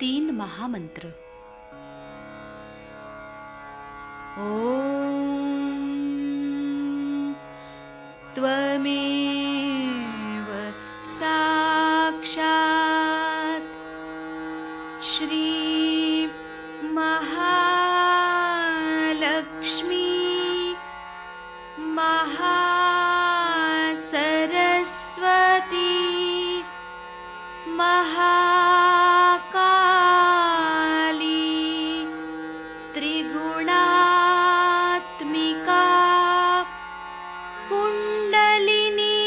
3 महामंत्र। ओम त्वमेव साक्षात् श्री महालक्ष्मी महासरस्वती महाकाली त्रिगुणात्मिका कुंडलिनी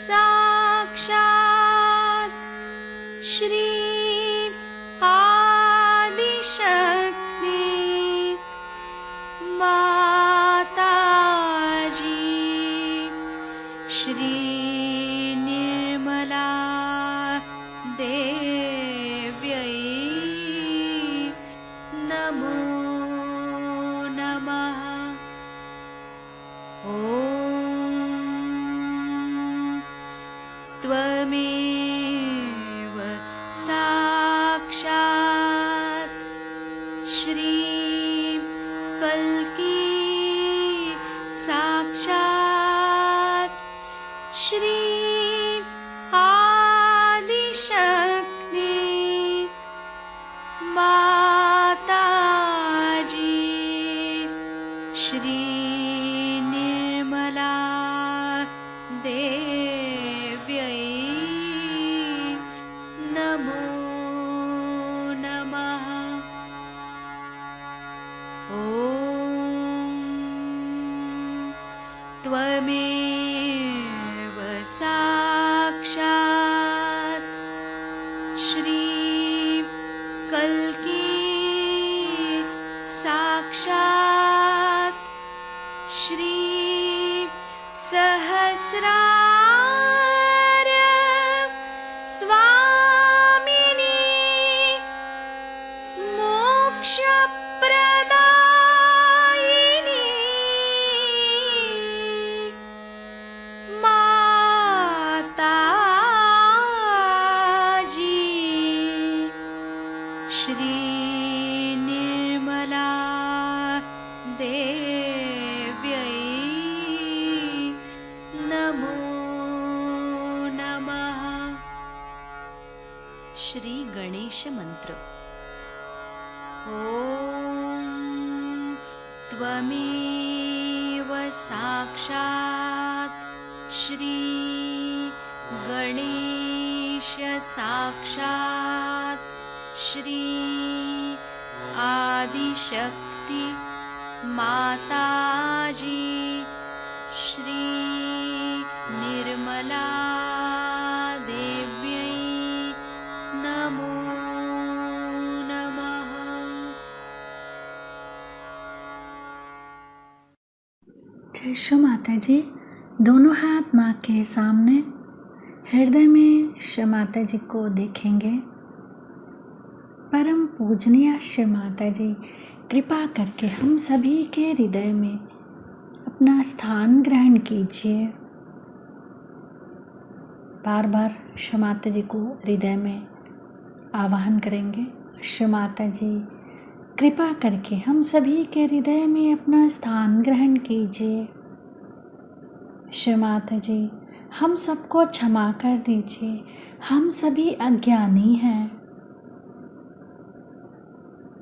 साक्षात् श्री आदिशक्ति माताजी श्री निर्मला देव्यै नमो नमः। ॐ त्वमेव साक्षात् श्री कल्की साक्षात् श्री आदिशक्ति माताजी श्री निर्मला देव्यै नमो नमः। ॐ त्वमेव साक्षात् श्री कल्की साक्षात् श्री सहस्रार स्वामिनी मोक्षप्रदायिनी माताजी श्री निर्मला देव्यै नमो नमः। श्री गणेश मंत्र। ओम त्वमेव साक्षात् श्री गणेश साक्षात् श्री आदिशक्ति माताजी श्री निर्मला देव्यै नमो नमः। जय श्री माता जी। दोनों हाथ माँ के सामने, हृदय में श्री माता जी को देखेंगे। परम पूजनीय श्री माता जी, कृपा करके हम सभी के हृदय में अपना स्थान ग्रहण कीजिए। बार बार श्री माता जी को हृदय में आवाहन करेंगे। श्री माता जी, कृपा करके हम सभी के हृदय में अपना स्थान ग्रहण कीजिए। श्री माता जी, हम सबको क्षमा कर दीजिए, हम सभी अज्ञानी हैं।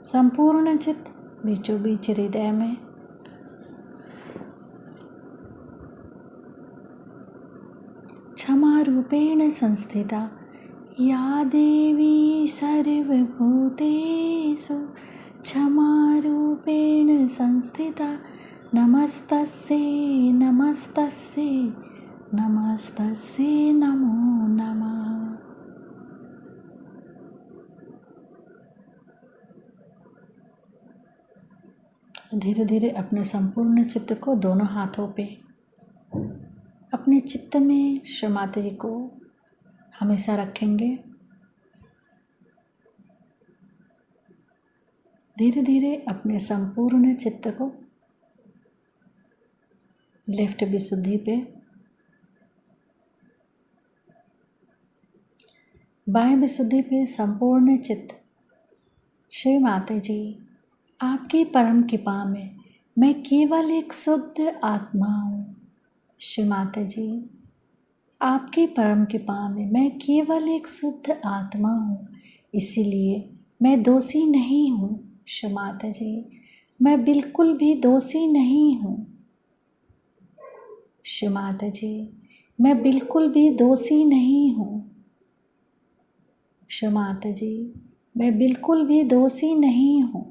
संपूर्ण चित्त बीचों बीच हृदय में। क्षमा रूपेण संस्थिता या देवी सर्वभूतेषु क्षमा रूपेण संस्थिता नमस्तस्यै नमस्तस्यै नमस्तस्यै नमो नमः। धीरे धीरे अपने संपूर्ण चित्त को दोनों हाथों पे अपने चित्त में श्री माता जी को हमेशा रखेंगे। धीरे धीरे अपने संपूर्ण चित्त को लेफ्ट विशुद्धि पे बाह्य विशुद्धि पे संपूर्ण चित्त। श्री माता जी, आपकी परम कृपा में मैं केवल एक शुद्ध आत्मा हूँ। श्री माता जी, आपकी परम कृपा में मैं केवल एक शुद्ध आत्मा हूँ, इसीलिए मैं दोषी नहीं हूँ। श्री माता जी, मैं बिल्कुल भी दोषी नहीं हूँ। श्री माता जी, मैं बिल्कुल भी दोषी नहीं हूँ। श्री माता जी, मैं बिल्कुल भी दोषी नहीं हूँ।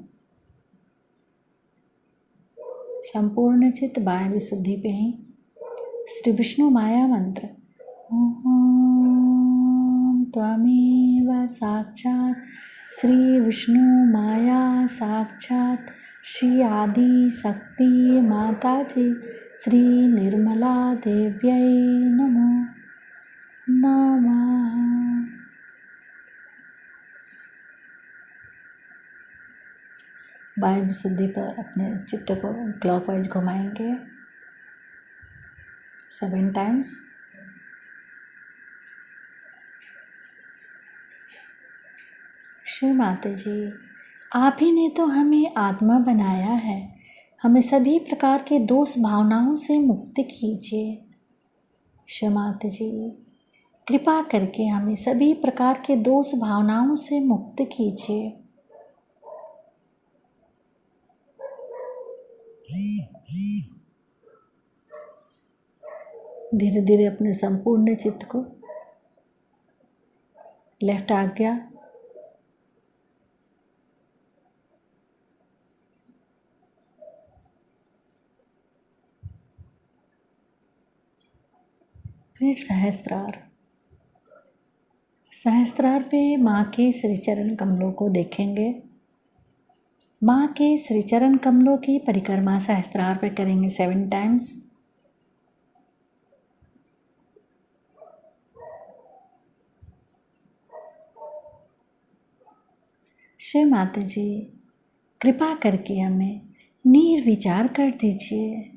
संपूर्ण चित्त बाह्य विशुद्धि पे ही श्री विष्णु माया मंत्र ओम त्वमेव साक्षात् श्री विष्णु माया साक्षात् श्री आदि शक्ति माता जी श्री निर्मला देव्यै नमो नमः। बाह्य विशुद्धि पर अपने चित्त को क्लॉकवाइज घुमाएंगे 7 टाइम्स। श्री माता जी, आप ही ने तो हमें आत्मा बनाया है, हमें सभी प्रकार के दोष भावनाओं से मुक्त कीजिए। श्री माता जी, कृपा करके हमें सभी प्रकार के दोष भावनाओं से मुक्त कीजिए। धीरे धीरे अपने संपूर्ण चित्त को लेफ्ट आज्ञा फिर सहस्त्रार। सहस्त्रार पे माँ के श्रीचरण कमलों को देखेंगे। माँ के श्रीचरण कमलों की परिक्रमा सहस्त्रार पे करेंगे 7 टाइम्स। श्री माता जी, कृपा करके हमें निर्विचार कर दीजिए।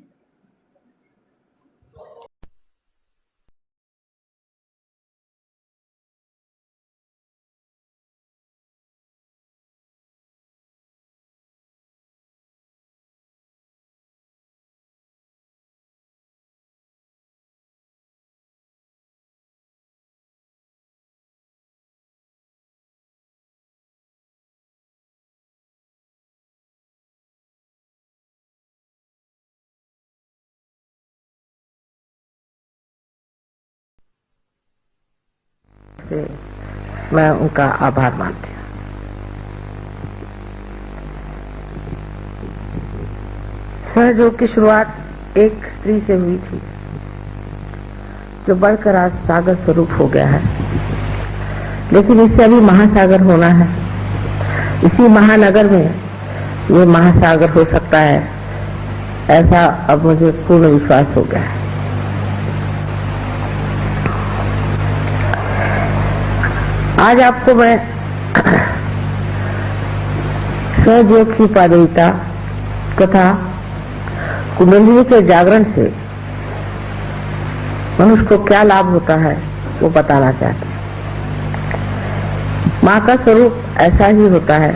से मैं उनका आभार मानती हूँ। सहयोग की शुरुआत एक स्त्री से हुई थी, जो बढ़कर आज सागर स्वरूप हो गया है, लेकिन इससे अभी महासागर होना है। इसी महानगर में ये महासागर हो सकता है, ऐसा अब मुझे पूर्ण विश्वास हो गया है। आज आपको मैं सहयोग की उपादेयता तथा कुंडलिनी के जागरण से मनुष्य को क्या लाभ होता है वो बताना चाहते हैं। माँ का स्वरूप ऐसा ही होता है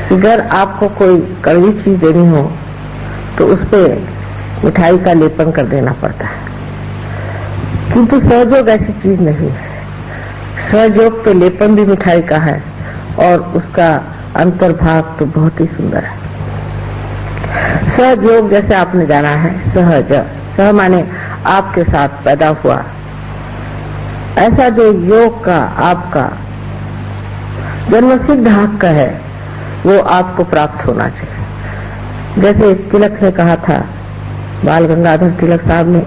कि अगर आपको कोई कड़वी चीज देनी हो तो उस पर मिठाई का लेपन कर देना पड़ता है, किंतु सहयोग ऐसी चीज नहीं है। सहयोग तो लेपन भी मिठाई का है और उसका अंतर्भाग तो बहुत ही सुंदर है। सहयोग जैसे आपने जाना है, सहज, सह माने आपके साथ पैदा हुआ, ऐसा जो योग का आपका जन्मसिद्ध हक है वो आपको प्राप्त होना चाहिए। जैसे तिलक ने कहा था, बाल गंगाधर तिलक साहब ने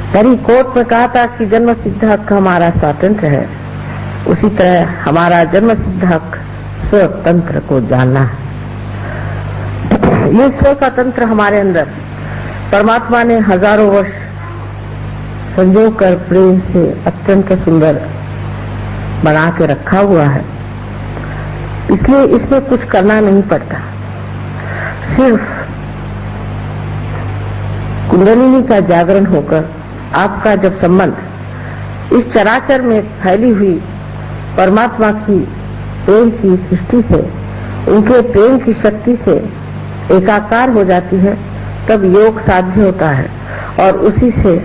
हरी कोट में कहा था कि जन्म सिद्ध हक हमारा स्वातंत्र है, उसी तरह हमारा जन्म सिद्ध हक स्वतंत्र को जानना है। ये स्व स्वतंत्र हमारे अंदर परमात्मा ने हजारों वर्ष संजो कर प्रेम से अत्यंत सुंदर बना के रखा हुआ है, इसलिए इसमें कुछ करना नहीं पड़ता। सिर्फ कुंडलिनी का जागरण होकर आपका जब संबंध इस चराचर में फैली हुई परमात्मा की प्रेम की सृष्टि से, उनके प्रेम की शक्ति से एकाकार हो जाती है, तब योग साध्य होता है। और उसी से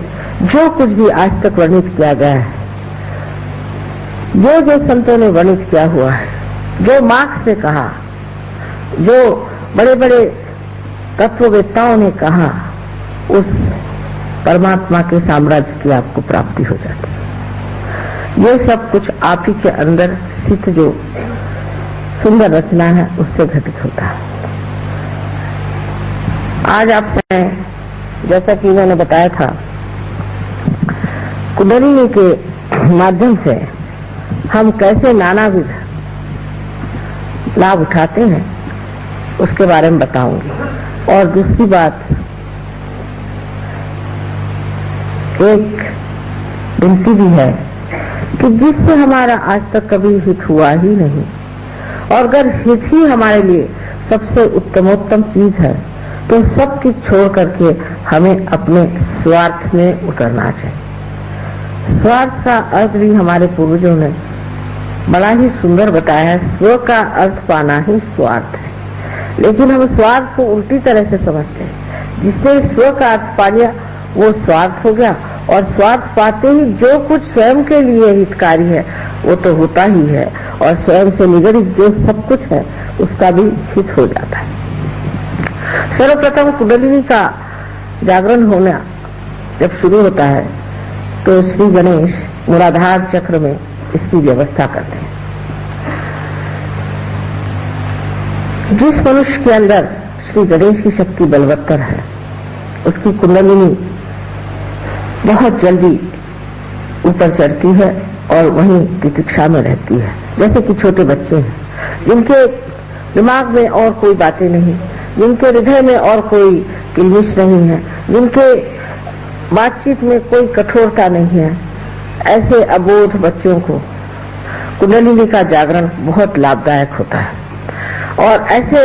जो कुछ भी आज तक वर्णित किया गया है, जो संतों ने वर्णित किया हुआ है, जो मार्क्स ने कहा, जो बड़े बड़े तत्ववेत्ताओं ने कहा, उस परमात्मा के साम्राज्य की आपको प्राप्ति हो जाती है। ये सब कुछ आप ही के अंदर स्थित जो सुंदर रचना है उससे घटित होता है। आज आपसे जैसा कि मैंने बताया था, कुंडलिनी के माध्यम से हम कैसे नानाविध लाभ उठाते हैं उसके बारे में बताऊंगी। और दूसरी बात, एक विनती भी है कि जिससे हमारा आज तक कभी हित हुआ ही नहीं, और अगर हित ही हमारे लिए सबसे उत्तमोत्तम चीज है, तो सब कुछ छोड़ करके हमें अपने स्वार्थ में उतरना चाहिए। स्वार्थ का अर्थ भी हमारे पूर्वजों ने बड़ा ही सुंदर बताया है। स्व का अर्थ पाना ही स्वार्थ है, लेकिन हम स्वार्थ को उल्टी तरह से समझते हैं। जिसने स्व का अर्थ पा लिया वो स्वार्थ हो गया, और स्वार्थ पाते ही जो कुछ स्वयं के लिए हितकारी है वो तो होता ही है, और स्वयं से निगडित जो सब कुछ है उसका भी हित हो जाता है। सर्वप्रथम कुंडलिनी का जागरण होना जब शुरू होता है तो श्री गणेश मूलाधार चक्र में इसकी व्यवस्था करते हैं। जिस मनुष्य के अंदर श्री गणेश की शक्ति बलवत्तर है, उसकी कुंडलिनी बहुत जल्दी ऊपर चढ़ती है और वहीं प्रतीक्षा में रहती है। जैसे कि छोटे बच्चे हैं जिनके दिमाग में और कोई बातें नहीं, जिनके हृदय में और कोई किलमिश नहीं है, जिनके बातचीत में कोई कठोरता नहीं है, ऐसे अबोध बच्चों को कुंडलिनी का जागरण बहुत लाभदायक होता है। और ऐसे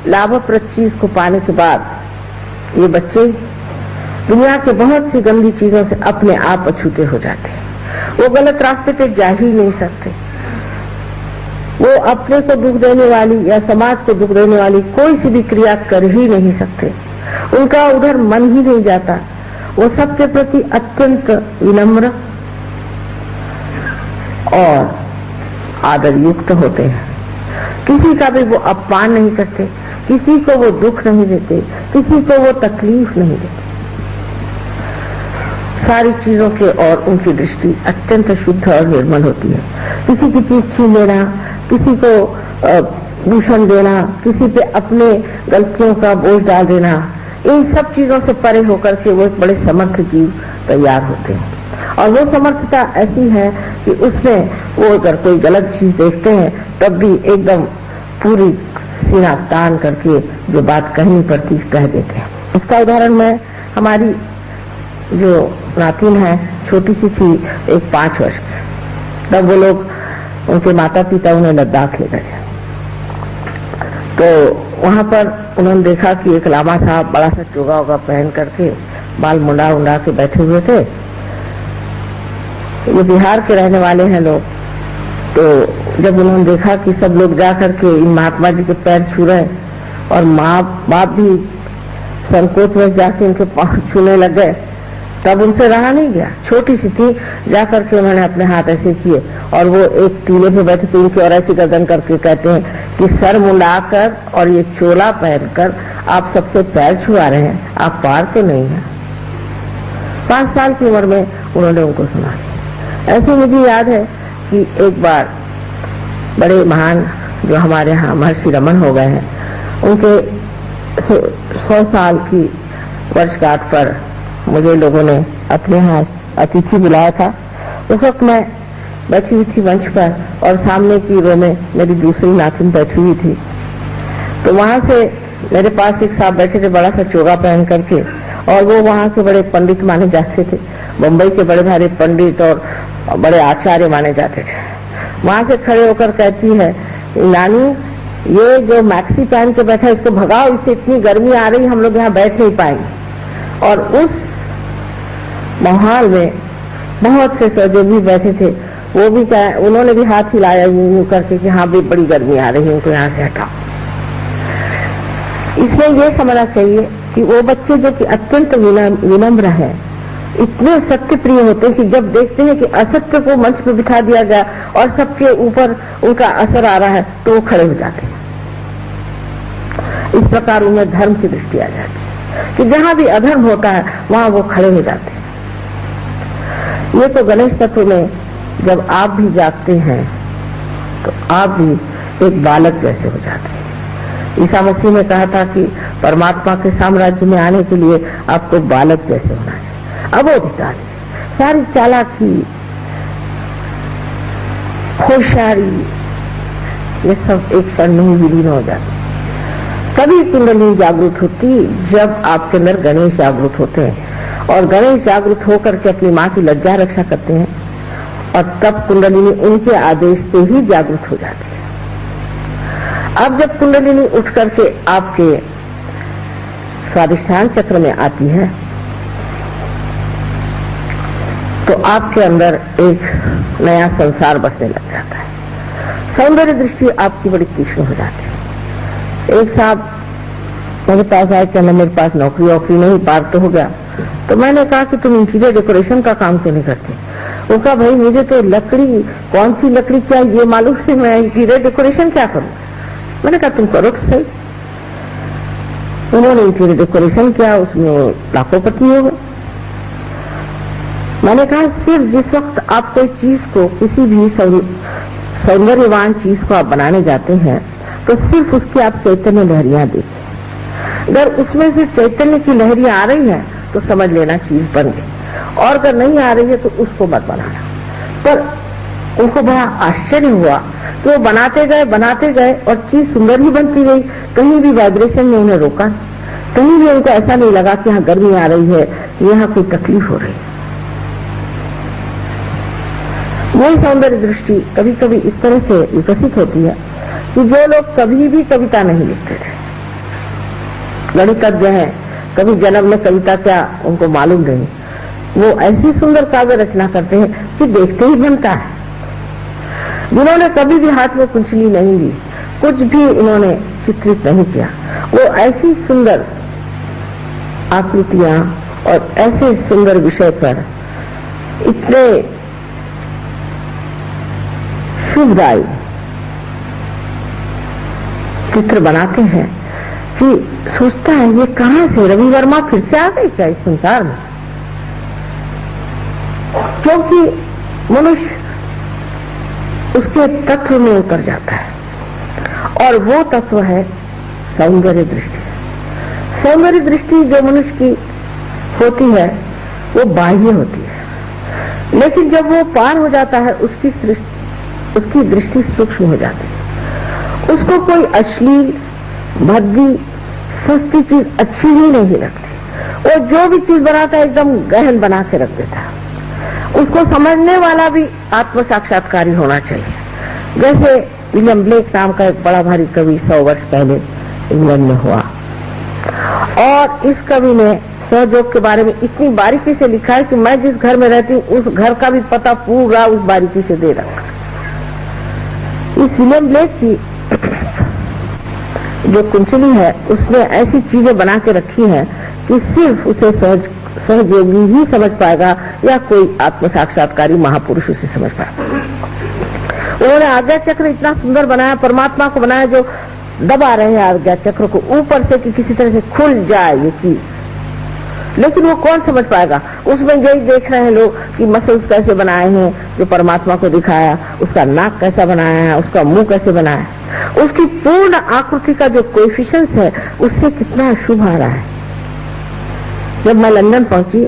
लाभप्रद चीज को पाने के बाद ये बच्चे दुनिया के बहुत सी गंदी चीजों से अपने आप अछूते हो जाते हैं। वो गलत रास्ते पे जा ही नहीं सकते। वो अपने को दुख देने वाली या समाज को दुख देने वाली कोई सी भी क्रिया कर ही नहीं सकते। उनका उधर मन ही नहीं जाता। वो सबके प्रति अत्यंत विनम्र और आदर युक्त होते हैं। किसी का भी वो अपमान नहीं करते, किसी को वो दुख नहीं देते, किसी को वो तकलीफ नहीं देते। सारी चीजों के और उनकी दृष्टि अत्यंत शुद्ध और निर्मल होती है। किसी की चीज छीन लेना, किसी को दूषण देना, किसी पे अपने गलतियों का बोझ डाल देना, इन सब चीजों से परे होकर के वो एक बड़े समर्थ जीव तैयार होते हैं। और वो समर्थता ऐसी है कि उसमें वो अगर कोई गलत चीज देखते हैं तब भी एकदम पूरी सीना तान करके जो बात कहनी पड़ती कह देते हैं। इसका उदाहरण मैं हमारी जो नातिन है, छोटी सी थी, एक 5 वर्ष की, तब वो लोग उनके माता पिता उन्हें लद्दाख ले गए। तो वहां पर उन्होंने देखा कि एक लामा साहब बड़ा सा चोगा वोगा पहन करके बाल मुंडा उंडा के बैठे हुए थे। ये बिहार के रहने वाले हैं लोग। तो जब उन्होंने देखा कि सब लोग जा करके इन महात्मा जी के पैर छू रहे और माँ बाप भी संकोच में जाके इनके पाँव छूने लग गए, तब उनसे रहा नहीं गया। छोटी सी थी, जाकर के उन्होंने अपने हाथ ऐसे किए और वो एक टीले पे बैठे थे, उनकी और ऐसी गर्दन करके कहते हैं कि सर मुंडाकर और ये चोला पहनकर आप सबसे पैर छुआ रहे हैं, आप पार तो नहीं है। 5 साल की उम्र में उन्होंने उनको सुना। ऐसे मुझे याद है कि एक बार बड़े महान जो हमारे यहाँ महर्षि रमन हो गए हैं, उनके 100 साल की वर्षगांठ पर मुझे लोगों ने अपने यहाँ अतिथि बुलाया था। उस वक्त मैं बैठी हुई थी मंच पर और सामने की रो में मेरी दूसरी नातिन बैठी हुई थी। तो वहां से मेरे पास एक साहब बैठे थे बड़ा सा चोगा पहन करके, और वो वहां के बड़े पंडित माने जाते थे, मुंबई के बड़े भारी पंडित और बड़े आचार्य माने जाते थे। वहां से खड़े होकर कहती है, नानी ये जो मैक्सी पहन के बैठा है इसको भगाओ, इससे इतनी गर्मी आ रही, हम लोग यहाँ बैठ नहीं पाएंगे। और उस माहौल में बहुत से सहयोगी बैठे थे, वो भी उन्होंने भी हाथ हिलाया यूं करके कि हाँ भी बड़ी गर्मी आ रही है, उनको यहाँ से हटाओ। इसमें यह समझना चाहिए कि वो बच्चे जो कि अत्यंत विनम्र है, इतने सत्य प्रिय होते हैं कि जब देखते हैं कि असत्य को मंच पर बिठा दिया गया और सबके ऊपर उनका असर आ रहा है तो वो खड़े हो जाते हैं। इस प्रकार उनमें धर्म की दृष्टि आ जाती है कि जहां भी अधर्म होता है वहां वो खड़े हो जाते हैं। ये तो गणेश तत्व में जब आप भी जागते हैं तो आप भी एक बालक जैसे हो जाते हैं। ईसा मसीह ने कहा था कि परमात्मा के साम्राज्य में आने के लिए आपको बालक जैसे होना है। अबोधिकारी, सारी चालाकी, होशियारी, ये सब एक क्षण में ही विलीन हो जाती। कभी कुंडली जागृत होती जब आपके अंदर गणेश जागृत होते हैं और गणेश जागृत होकर के अपनी मां की लज्जा रक्षा करते हैं और तब कुंडलिनी उनके आदेश से ही जागृत हो जाती है। अब जब कुंडलिनी उठ करके आपके स्वादिष्ठान चक्र में आती है तो आपके अंदर एक नया संसार बसने लग जाता है। सौंदर्य दृष्टि आपकी बड़ी तीक्ष्ण हो जाती है। एक साहब मेरे पास आए, कहना मेरे पास नौकरी वोकरी नहीं, पार तो हो गया। तो मैंने कहा कि तुम इंटीरियर डेकोरेशन का काम क्यों नहीं करते? वो कहा भाई मुझे तो लकड़ी, कौन सी लकड़ी क्या ये मालूम है, मैं इंटीरियर डेकोरेशन क्या करूं? मैंने कहा तुम करो तो सही। उन्होंने इंटीरियर डेकोरेशन किया, उसमें लाखोंपति हो गए। मैंने कहा सिर्फ जिस वक्त आप कोई चीज को, किसी भी सौंदर्यवान चीज को आप बनाने जाते हैं तो सिर्फ उसकी आप चैतन्य लहरियां देखिए। अगर उसमें से चैतन्य की लहरियां आ रही हैं तो समझ लेना चीज बन गई, और अगर नहीं आ रही है तो उसको मत बनाना। पर उनको बड़ा आश्चर्य हुआ कि वो बनाते गए और चीज सुंदर ही बनती गई। कहीं भी वाइब्रेशन ने उन्हें रोका, कहीं भी उनको ऐसा नहीं लगा कि यहाँ गर्मी आ रही है, यहाँ कोई तकलीफ हो रही है। वही सौंदर्य दृष्टि कभी कभी इस तरह से विकसित होती है कि जो लोग कभी भी कविता नहीं लिखते थे, गणितज्ञ हैं, कभी जन्म में कविता क्या उनको मालूम नहीं, वो ऐसी सुंदर काव्य रचना करते हैं कि देखते ही बनता है। जिन्होंने कभी भी हाथ में कुंचली नहीं ली, कुछ भी इन्होंने चित्रित नहीं किया, वो ऐसी सुंदर आकृतियां और ऐसे सुंदर विषय पर इतने शुभदायी चित्र बनाते हैं कि सोचता है ये कहां से रवि वर्मा फिर से आ गई क्या इस संसार में? क्योंकि मनुष्य उसके तत्व में उतर जाता है और वो तत्व है सौंदर्य दृष्टि। सौंदर्य दृष्टि जो मनुष्य की होती है वो बाह्य होती है, लेकिन जब वो पार हो जाता है उसकी दृष्टि सूक्ष्म हो जाती है। उसको कोई अश्लील, भद्दी, सस्ती चीज अच्छी ही नहीं लगती। वो जो भी चीज बनाता है एकदम गहन बना के रख देता है। उसको समझने वाला भी आत्म साक्षात्कारी होना चाहिए। जैसे विलियम ब्लेक नाम का एक बड़ा भारी कवि 100 वर्ष पहले इंग्लैंड में हुआ और इस कवि ने सहयोग के बारे में इतनी बारीकी से लिखा है कि मैं जिस घर में रहती हूँ उस घर का भी पता पूरा उस बारीकी से दे रखा। इस विलियम ब्लेक की जो कुंचली है उसने ऐसी चीजें बना के रखी हैं कि सिर्फ उसे सहयोगी ही समझ पाएगा या कोई आत्म साक्षात्कारी महापुरुष उसे समझ पाएगा। उन्होंने आज्ञा चक्र इतना सुंदर बनाया, परमात्मा को बनाया जो दबा रहे हैं आज्ञा चक्र को ऊपर से कि किसी तरह से खुल जाए ये चीज, लेकिन वो कौन समझ पाएगा? उसमें यही देख रहे हैं लोग कि मसल्स कैसे बनाए हैं जो परमात्मा को दिखाया, उसका नाक कैसा बनाया है, उसका मुंह कैसे बनाया है, उसकी पूर्ण आकृति का जो कोएफिशिएंट है उससे कितना शुभ आ रहा है। जब मैं लंदन पहुंची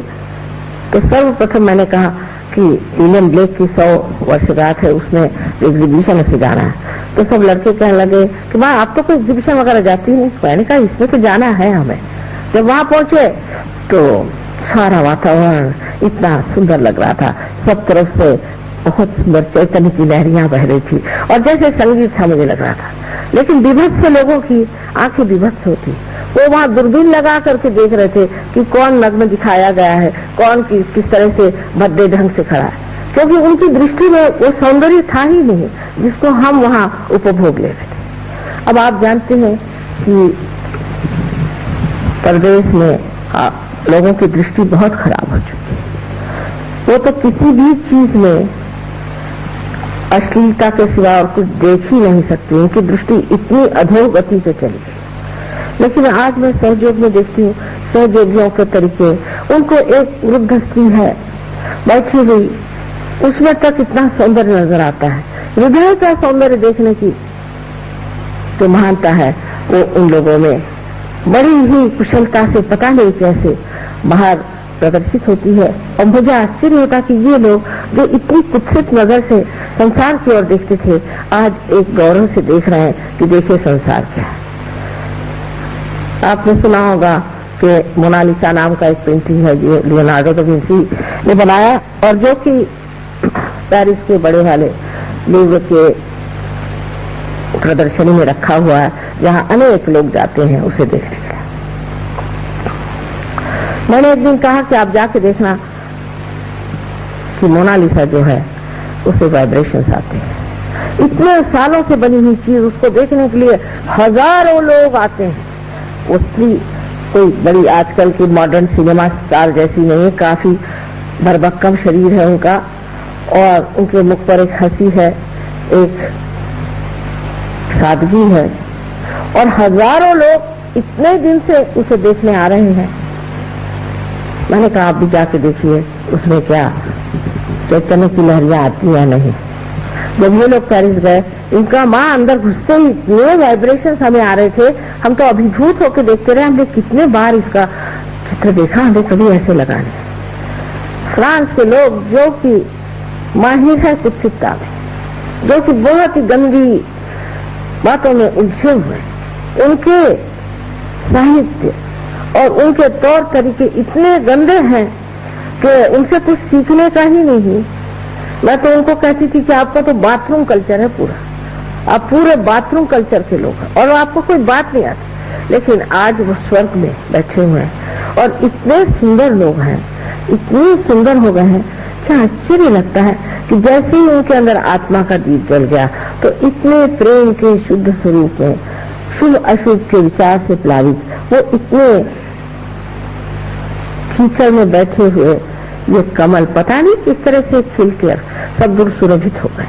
तो सर्वप्रथम मैंने कहा कि विलियम ब्लेक की 100 वर्षगांठ है, उसमें एग्जीबिशन में से जाना है। तो सब लड़के कहने लगे कि माँ आप तो कोई एग्जीबिशन वगैरह जाती नहीं। मैंने कहा इसमें तो जाना है हमें। जब वहां पहुंचे तो सारा वातावरण इतना सुंदर लग रहा था, सब तरफ से बहुत सुंदर चैतन्य की लहरियां बह रही थी और जैसे संगीत था मुझे लग रहा था। लेकिन विभत्स लोगों की आंखें विभत्स होती, वो वहां दूरबीन लगा करके देख रहे थे कि कौन नग्न दिखाया गया है, कौन किस तरह से भद्दे ढंग से खड़ा है, क्योंकि उनकी दृष्टि में वो सौंदर्य था ही नहीं जिसको हम वहां उपभोग ले रहे थे। अब आप जानते हैं कि प्रदेश में लोगों की दृष्टि बहुत खराब हो चुकी है। वो तो किसी भी चीज में अश्लीलता के सिवा और कुछ देख ही नहीं सकती, उनकी दृष्टि इतनी अधोगति पे चली गई। लेकिन आज मैं सहयोग में देखती हूँ सहयोगियों के तरीके, उनको एक वृद्ध स्त्री है बैठी हुई, उसमें तक इतना सौंदर्य नजर आता है, हृदय का सौंदर्य देखने की जो महानता है वो उन लोगों में बड़ी ही कुशलता से पता नहीं कैसे बाहर प्रदर्शित होती है। और मुझे आश्चर्य होता कि ये लोग जो इतनी कुत्सित नजर से संसार की ओर देखते थे, आज एक गौरव से देख रहे हैं कि देखिए संसार क्या है। आपने सुना होगा कि मोनालिसा नाम का एक पेंटिंग है जो लियोनार्डो दा विंसी ने बनाया और जो कि पेरिस के बड़े वाले लूव्र के प्रदर्शनी में रखा हुआ है, जहां अनेक लोग जाते हैं उसे देखने के लिए। मैंने एक दिन कहा कि आप जाके देखना कि मोनालिसा जो है उसे वाइब्रेशंस आते हैं। इतने सालों से बनी हुई चीज उसको देखने के लिए हजारों लोग आते हैं। उसकी कोई बड़ी आजकल की मॉडर्न सिनेमा स्टार जैसी नहीं है, काफी भरभक्कम शरीर है उनका और उनके मुख पर एक हंसी है, एक सादगी है और हजारों लोग इतने दिन से उसे देखने आ रहे हैं। मैंने कहा आप भी जाके देखिए उसमें क्या चैतन्य की लहरियां आती या नहीं। जब ये लोग पेरिस गए, इनका माँ अंदर घुसते ही इतने वाइब्रेशंस हमें आ रहे थे, हम तो अभिभूत होकर देखते रहे। हमने कितने बार इसका चित्र देखा, हमें कभी ऐसे लगा नहीं। फ्रांस के लोग जो कि माहिर है कुत्सितता में, जो कि बहुत ही गंदी बातों में उलझे हुए, उनके साहित्य और उनके तौर तरीके इतने गंदे हैं कि उनसे कुछ सीखने का ही नहीं। मैं तो उनको कहती थी कि आपका तो बाथरूम कल्चर है पूरा, आप पूरे बाथरूम कल्चर के लोग हैं और आपको कोई बात नहीं आती। लेकिन आज वो स्वर्ग में बैठे हुए हैं और इतने सुंदर लोग हैं, इतने सुंदर हो गए हैं, क्या आश्चर्य लगता है कि जैसे ही उनके अंदर आत्मा का दीप जल गया तो इतने प्रेम के शुद्ध स्वरूप में शुभ अशुभ के विचार से प्लावित वो इतने कीचड़ में बैठे हुए ये कमल पता नहीं किस तरह से खिलकर सद्गुण सुरभित हो गए।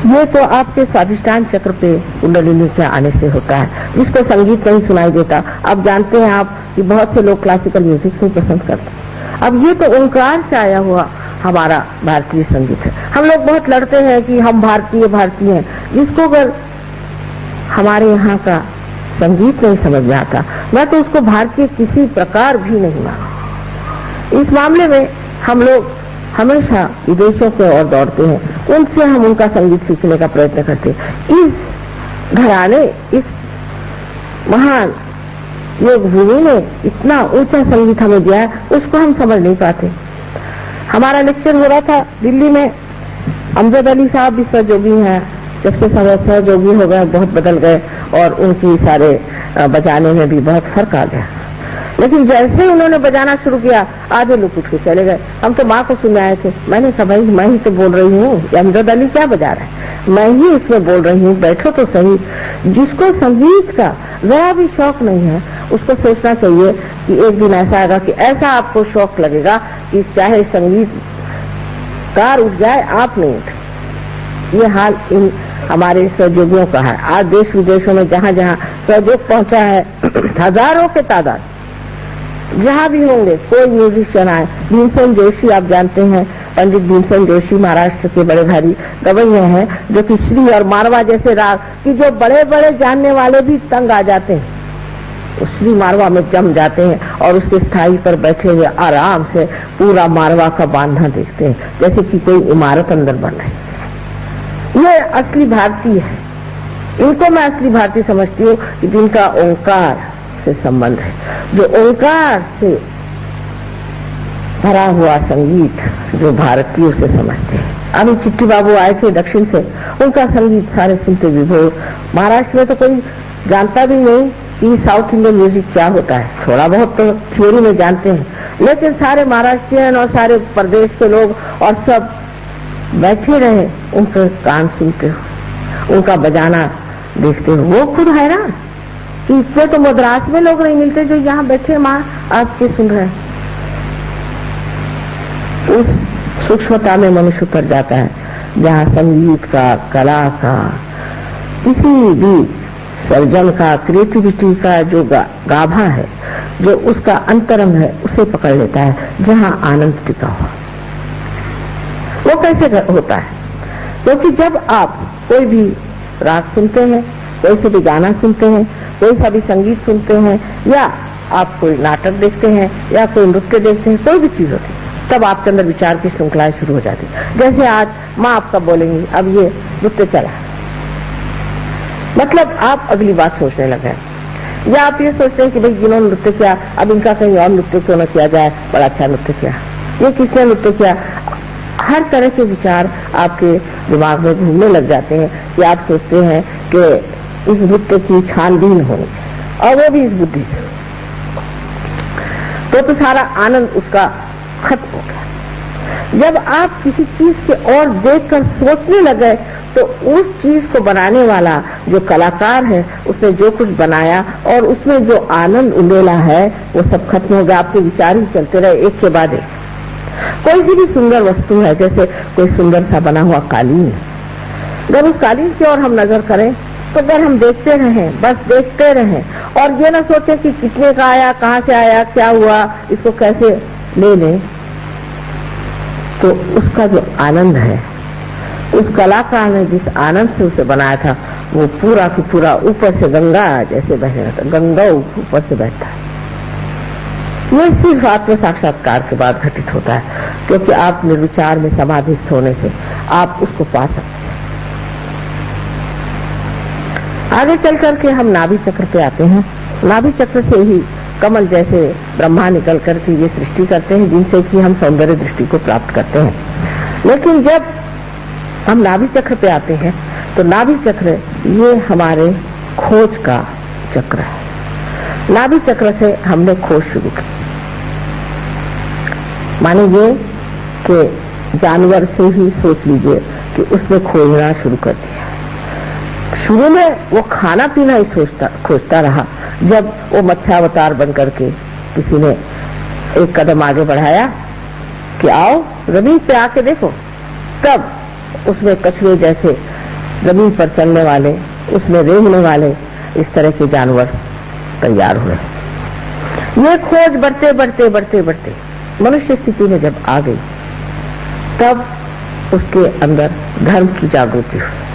ये तो आपके स्वाधिष्ठान चक्र पे कुंडलिनी के आने से होता है, जिसको संगीत नहीं सुनाई देता। आप जानते हैं आप कि बहुत से लोग क्लासिकल म्यूजिक नहीं पसंद करते। अब ये तो ओंकार से आया हुआ हमारा भारतीय संगीत है। हम लोग बहुत लड़ते हैं कि हम भारतीय हैं, जिसको अगर हमारे यहाँ का संगीत नहीं समझ में आता, मैं तो उसको भारतीय किसी प्रकार भी नहीं मानता। इस मामले में हम लोग हमेशा विदेशों की ओर दौड़ते हैं, उनसे हम उनका संगीत सीखने का प्रयत्न करते हैं। इस घराने, इस महान योग भूमि ने इतना ऊंचा संगीत हमें दिया है, उसको हम समझ नहीं पाते। हमारा लेक्चर हो रहा था दिल्ली में, अमजद अली साहब भी सहयोगी हैं, जब से सहयोगी हो गए बहुत बदल गए और उनकी सारे बजाने में भी बहुत फर्क आ गया। लेकिन जैसे ही उन्होंने बजाना शुरू किया, आधे लोग उठ के चले गए। हम तो माँ को सुन आए थे। मैंने कहा भाई मैं ही तो बोल रही हूँ, अमजद अली क्या बजा रहा है, मैं ही इसमें बोल रही हूँ, बैठो तो सही। जिसको संगीत का जरा भी शौक नहीं है उसको सोचना चाहिए कि एक दिन ऐसा आएगा कि ऐसा आपको शौक लगेगा कि चाहे संगीत कार उठ जाए आप नहीं उठे। ये हाल इन हमारे सहयोगियों का है। आज देश विदेशों में जहाँ जहाँ सहयोग पहुंचा है, हजारों के तादाद, जहाँ भी होंगे कोई म्यूजिशियन आए। भीमसेन जोशी आप जानते हैं, पंडित भीमसेन जोशी महाराष्ट्र के बड़े भारी गवैये हैं, जो कि श्री और मारवा जैसे राग की जो बड़े बड़े जानने वाले भी तंग आ जाते हैं, उस श्री मारवा में जम जाते हैं और उसके स्थाई पर बैठे हुए आराम से पूरा मारवा का बांधना देखते हैं, जैसे कि कोई इमारत अंदर बन रही है। ये असली भारतीय है, इनको मैं असली भारतीय समझती हूँ कि जिनका ओंकार से संबंध है, जो ओंकार से भरा हुआ संगीत जो भारतीयों से समझते हैं। अभी चिट्टी बाबू आए थे दक्षिण से, उनका संगीत सारे सुनते विभोर। महाराष्ट्र में तो कोई जानता भी नहीं कि साउथ इंडियन म्यूजिक क्या होता है। थोड़ा बहुत तो थियोरी में जानते हैं, लेकिन सारे महाराष्ट्रियन और सारे प्रदेश के लोग और सब बैठे रहे, उनके कान सुनते हो, उनका बजाना देखते हो। वो खुद है ना कि इसमें तो मद्रास में लोग नहीं मिलते जो यहाँ बैठे माँ आपके सुन रहे हैं। उस सूक्ष्मता में मनुष्य उतर जाता है जहाँ संगीत का, कला का, किसी भी सर्जन का, क्रिएटिविटी का जो गाभा है, जो उसका अंतरंग है, उसे पकड़ लेता है, जहाँ आनंद टिका हुआ। वो कैसे होता है? क्योंकि जब आप कोई भी राग सुनते हैं, कोई से भी गाना सुनते हैं, कोई सा भी संगीत सुनते हैं, या आप कोई नाटक देखते हैं या कोई नृत्य देखते हैं, कोई भी चीज होती है, तब आपके अंदर विचार की श्रृंखलाएं शुरू हो जाती है। जैसे आज माँ आपका बोलेंगी, अब ये नृत्य चला, मतलब आप अगली बात सोचने लगे, या आप ये सोचते हैं कि भाई जिन्होंने नृत्य किया, अब इनका कहीं और नृत्य क्यों न किया जाए, बड़ा अच्छा नृत्य किया, ये किसने नृत्य किया। हर तरह के विचार आपके दिमाग में घूमने लग जाते हैं कि आप सोचते हैं कि इस नृत्य की छानबीन होनी चाहिए, और वो भी इस बुद्धि से, तो सारा आनंद उसका खत्म हो गया। जब आप किसी चीज के और देखकर सोचने लगे, तो उस चीज को बनाने वाला जो कलाकार है, उसने जो कुछ बनाया और उसमें जो आनंद उंडेला है, वो सब खत्म हो गया। आपके विचार ही चलते रहे एक के बाद एक। कोई सी भी सुंदर वस्तु है, जैसे कोई सुंदर सा बना हुआ कालीन है, अगर उस कालीन की ओर हम नजर करें, तो अगर हम देखते रहें, बस देखते रहें, और ये ना सोचे कि कितने का आया, कहाँ से आया, क्या हुआ, इसको कैसे ले लें, तो उसका जो आनंद है, उस कलाकार ने जिस आनंद से उसे बनाया था, वो पूरा की पूरा ऊपर से गंगा जैसे बह रहा था, गंगा ऊपर से बहता है। ये सिर्फ आत्म साक्षात्कार के बाद घटित होता है, क्योंकि आप निर्विचार में समाधिस्थ होने से आप उसको पा सकते हैं। आगे चल करके हम नाभि चक्र पे आते हैं। नाभि चक्र से ही कमल जैसे ब्रह्मा निकल करके ये सृष्टि करते हैं, जिनसे कि हम सौंदर्य दृष्टि को प्राप्त करते हैं। लेकिन जब हम नाभि चक्र पे आते हैं, तो नाभि चक्र ये हमारे खोज का चक्र है। नाभि चक्र से हमने खोज शुरू की। माने ये कि जानवर से ही सोच लीजिए कि उसने खोजना शुरू कर दिया। शुरू में वो खाना पीना ही खोजता रहा। जब वो मत्स्यावतार बन करके किसी ने एक कदम आगे बढ़ाया कि आओ जमीन पे आके देखो, तब उसमें कछुए जैसे जमीन पर चलने वाले, उसमें रेंगने वाले, इस तरह के जानवर तैयार हुए। ये खोज बढ़ते बढ़ते बढ़ते बढ़ते मनुष्य स्थिति में जब आ गई, तब उसके अंदर धर्म की जागृति हुई।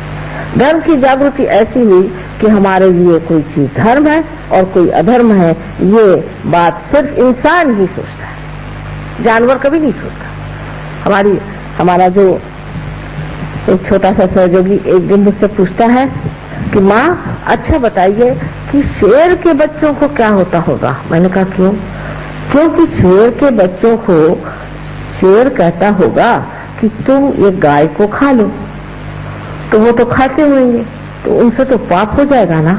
धर्म की जागृति ऐसी हुई कि हमारे लिए कोई चीज धर्म है और कोई अधर्म है, ये बात सिर्फ इंसान ही सोचता है, जानवर कभी नहीं सोचता। हमारा जो एक छोटा सा सहयोगी एक दिन मुझसे पूछता है कि माँ अच्छा बताइए कि शेर के बच्चों को क्या होता होगा। मैंने कहा क्यों? क्योंकि शेर के बच्चों को शेर कहता होगा कि तुम ये गाय को खा लो, तो वो तो खाते होंगे, तो उनसे तो पाप हो जाएगा ना।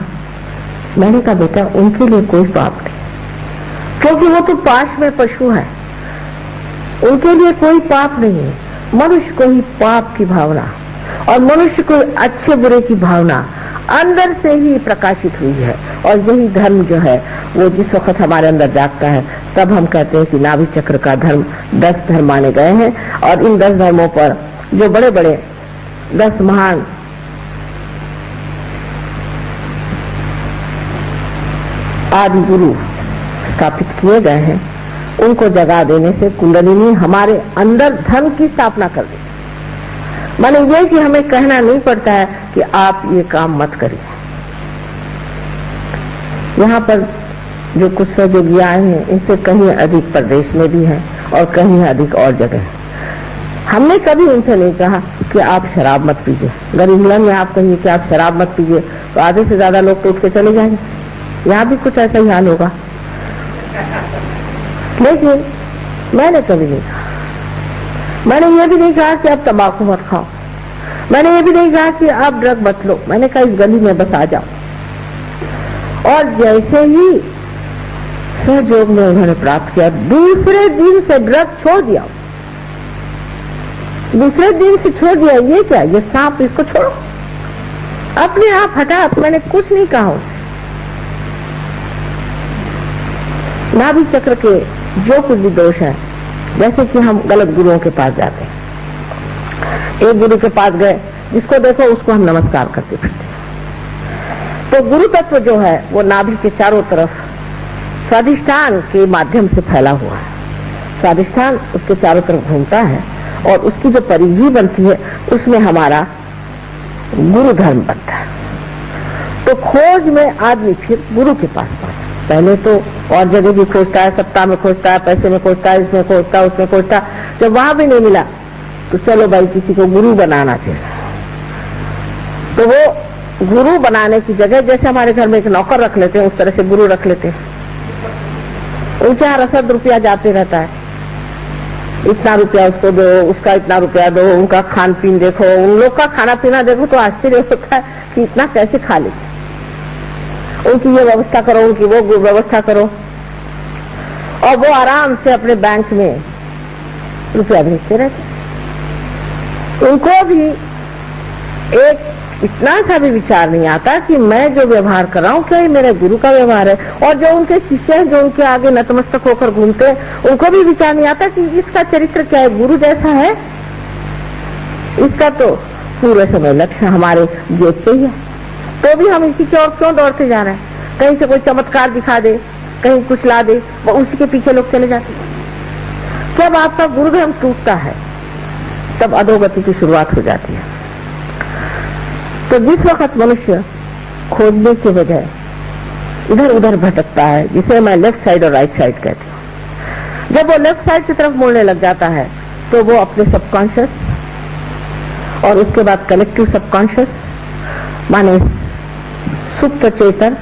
मैंने कहा बेटा उनके लिए कोई पाप नहीं, क्योंकि वो तो पाश में पशु है, उनके लिए कोई पाप नहीं है। मनुष्य को ही पाप की भावना और मनुष्य को अच्छे बुरे की भावना अंदर से ही प्रकाशित हुई है। और यही धर्म जो है वो जिस वक्त हमारे अंदर जागता है, तब हम कहते हैं कि नाभि चक्र का धर्म 10 धर्म माने गए हैं। और इन 10 धर्मों पर जो बड़े बड़े 10 महान आदि गुरु स्थापित किए गए हैं, उनको जगा देने से कुंडलिनी हमारे अंदर धर्म की स्थापना कर दी। माने ये कि हमें कहना नहीं पड़ता है कि आप ये काम मत करिए। यहाँ पर जो कुछ सहयोगी आए हैं, इनसे कहीं अधिक प्रदेश में भी हैं और कहीं अधिक और जगह है। हमने कभी उनसे नहीं कहा कि आप शराब मत पीजिए। अगर इंग्लैंड में आप कहिए कि आप शराब मत पीजिए, तो आधे से ज्यादा लोग तो उठ के चले जाएंगे। यहाँ भी कुछ ऐसा ही हाल होगा। लेकिन मैंने कभी नहीं कहा। मैंने ये भी नहीं कहा कि आप तंबाकू मत खाओ, मैंने ये भी नहीं कहा कि आप ड्रग मत लो। मैंने कहा इस गली में बस आ जाओ, और जैसे ही सहयोग में उन्होंने प्राप्त किया, दूसरे दिन से ड्रग छोड़ दिया। दूसरे दिन से छोड़ दिया। ये क्या, ये सांप, इसको छोड़ो, अपने आप हटा। मैंने कुछ नहीं कहा उसे। नाभि चक्र के जो कुछ भी दोष है, जैसे कि हम गलत गुरुओं के पास जाते हैं, एक गुरु के पास गए, जिसको देखो उसको हम नमस्कार करते फिरते। तो गुरु तत्व जो है वो नाभि के चारों तरफ स्वाधिष्ठान के माध्यम से फैला हुआ है। स्वाधिष्ठान उसके चारों तरफ घूमता है और उसकी जो परिधि बनती है उसमें हमारा गुरु धर्म बनता है। तो खोज में आदमी फिर गुरु के पास पहुंचा। पहले तो और जगह भी खोजता है, सत्ता में खोजता है, पैसे में खोजता है, इसमें खोजता है, उसमें खोजता है। जब वहां भी नहीं मिला तो चलो भाई किसी को गुरु बनाना चाहिए। तो वो गुरु बनाने की जगह जैसे हमारे घर में एक नौकर रख लेते हैं, उस तरह से गुरु रख लेते हैं। उनके यहाँ रसद रुपया जाते रहता है, इतना रुपया उसको दो, उसका इतना रुपया दो, उनका खान पीन देखो, उन लोग का खाना पीना देखो तो आश्चर्य होता है कि इतना कैसे खा लेते। उनकी ये व्यवस्था करो, उनकी वो व्यवस्था करो, और वो आराम से अपने बैंक में रुपया भेजते रहते। उनको भी एक इतना सा भी विचार नहीं आता कि मैं जो व्यवहार कर रहा हूँ क्या ये मेरे गुरु का व्यवहार है। और जो उनके शिष्य हैं, जो उनके आगे नतमस्तक होकर घूमते हैं, उनको भी विचार नहीं आता कि इसका चरित्र क्या है, गुरु जैसा है। इसका तो पूरे समय लक्ष्य हमारे जेब पे ही है, तो भी हम इसी की ओर क्यों दौड़ते जा रहे हैं। कहीं से कोई चमत्कार दिखा दे, कहीं कुछ ला दे, वो उसी के पीछे लोग चले जाते हैं। जब आपका गुरुधर्म टूटता है तब अधोगति की शुरुआत हो जाती है। तो जिस वक्त मनुष्य खोजने के बजाय इधर उधर भटकता है, जिसे मैं लेफ्ट साइड और राइट साइड कहती हूँ, जब वो लेफ्ट साइड की तरफ मुड़ने लग जाता है तो वो अपने सबकॉन्शियस और उसके बाद कलेक्टिव सबकॉन्शियस माने सुप्त चेतन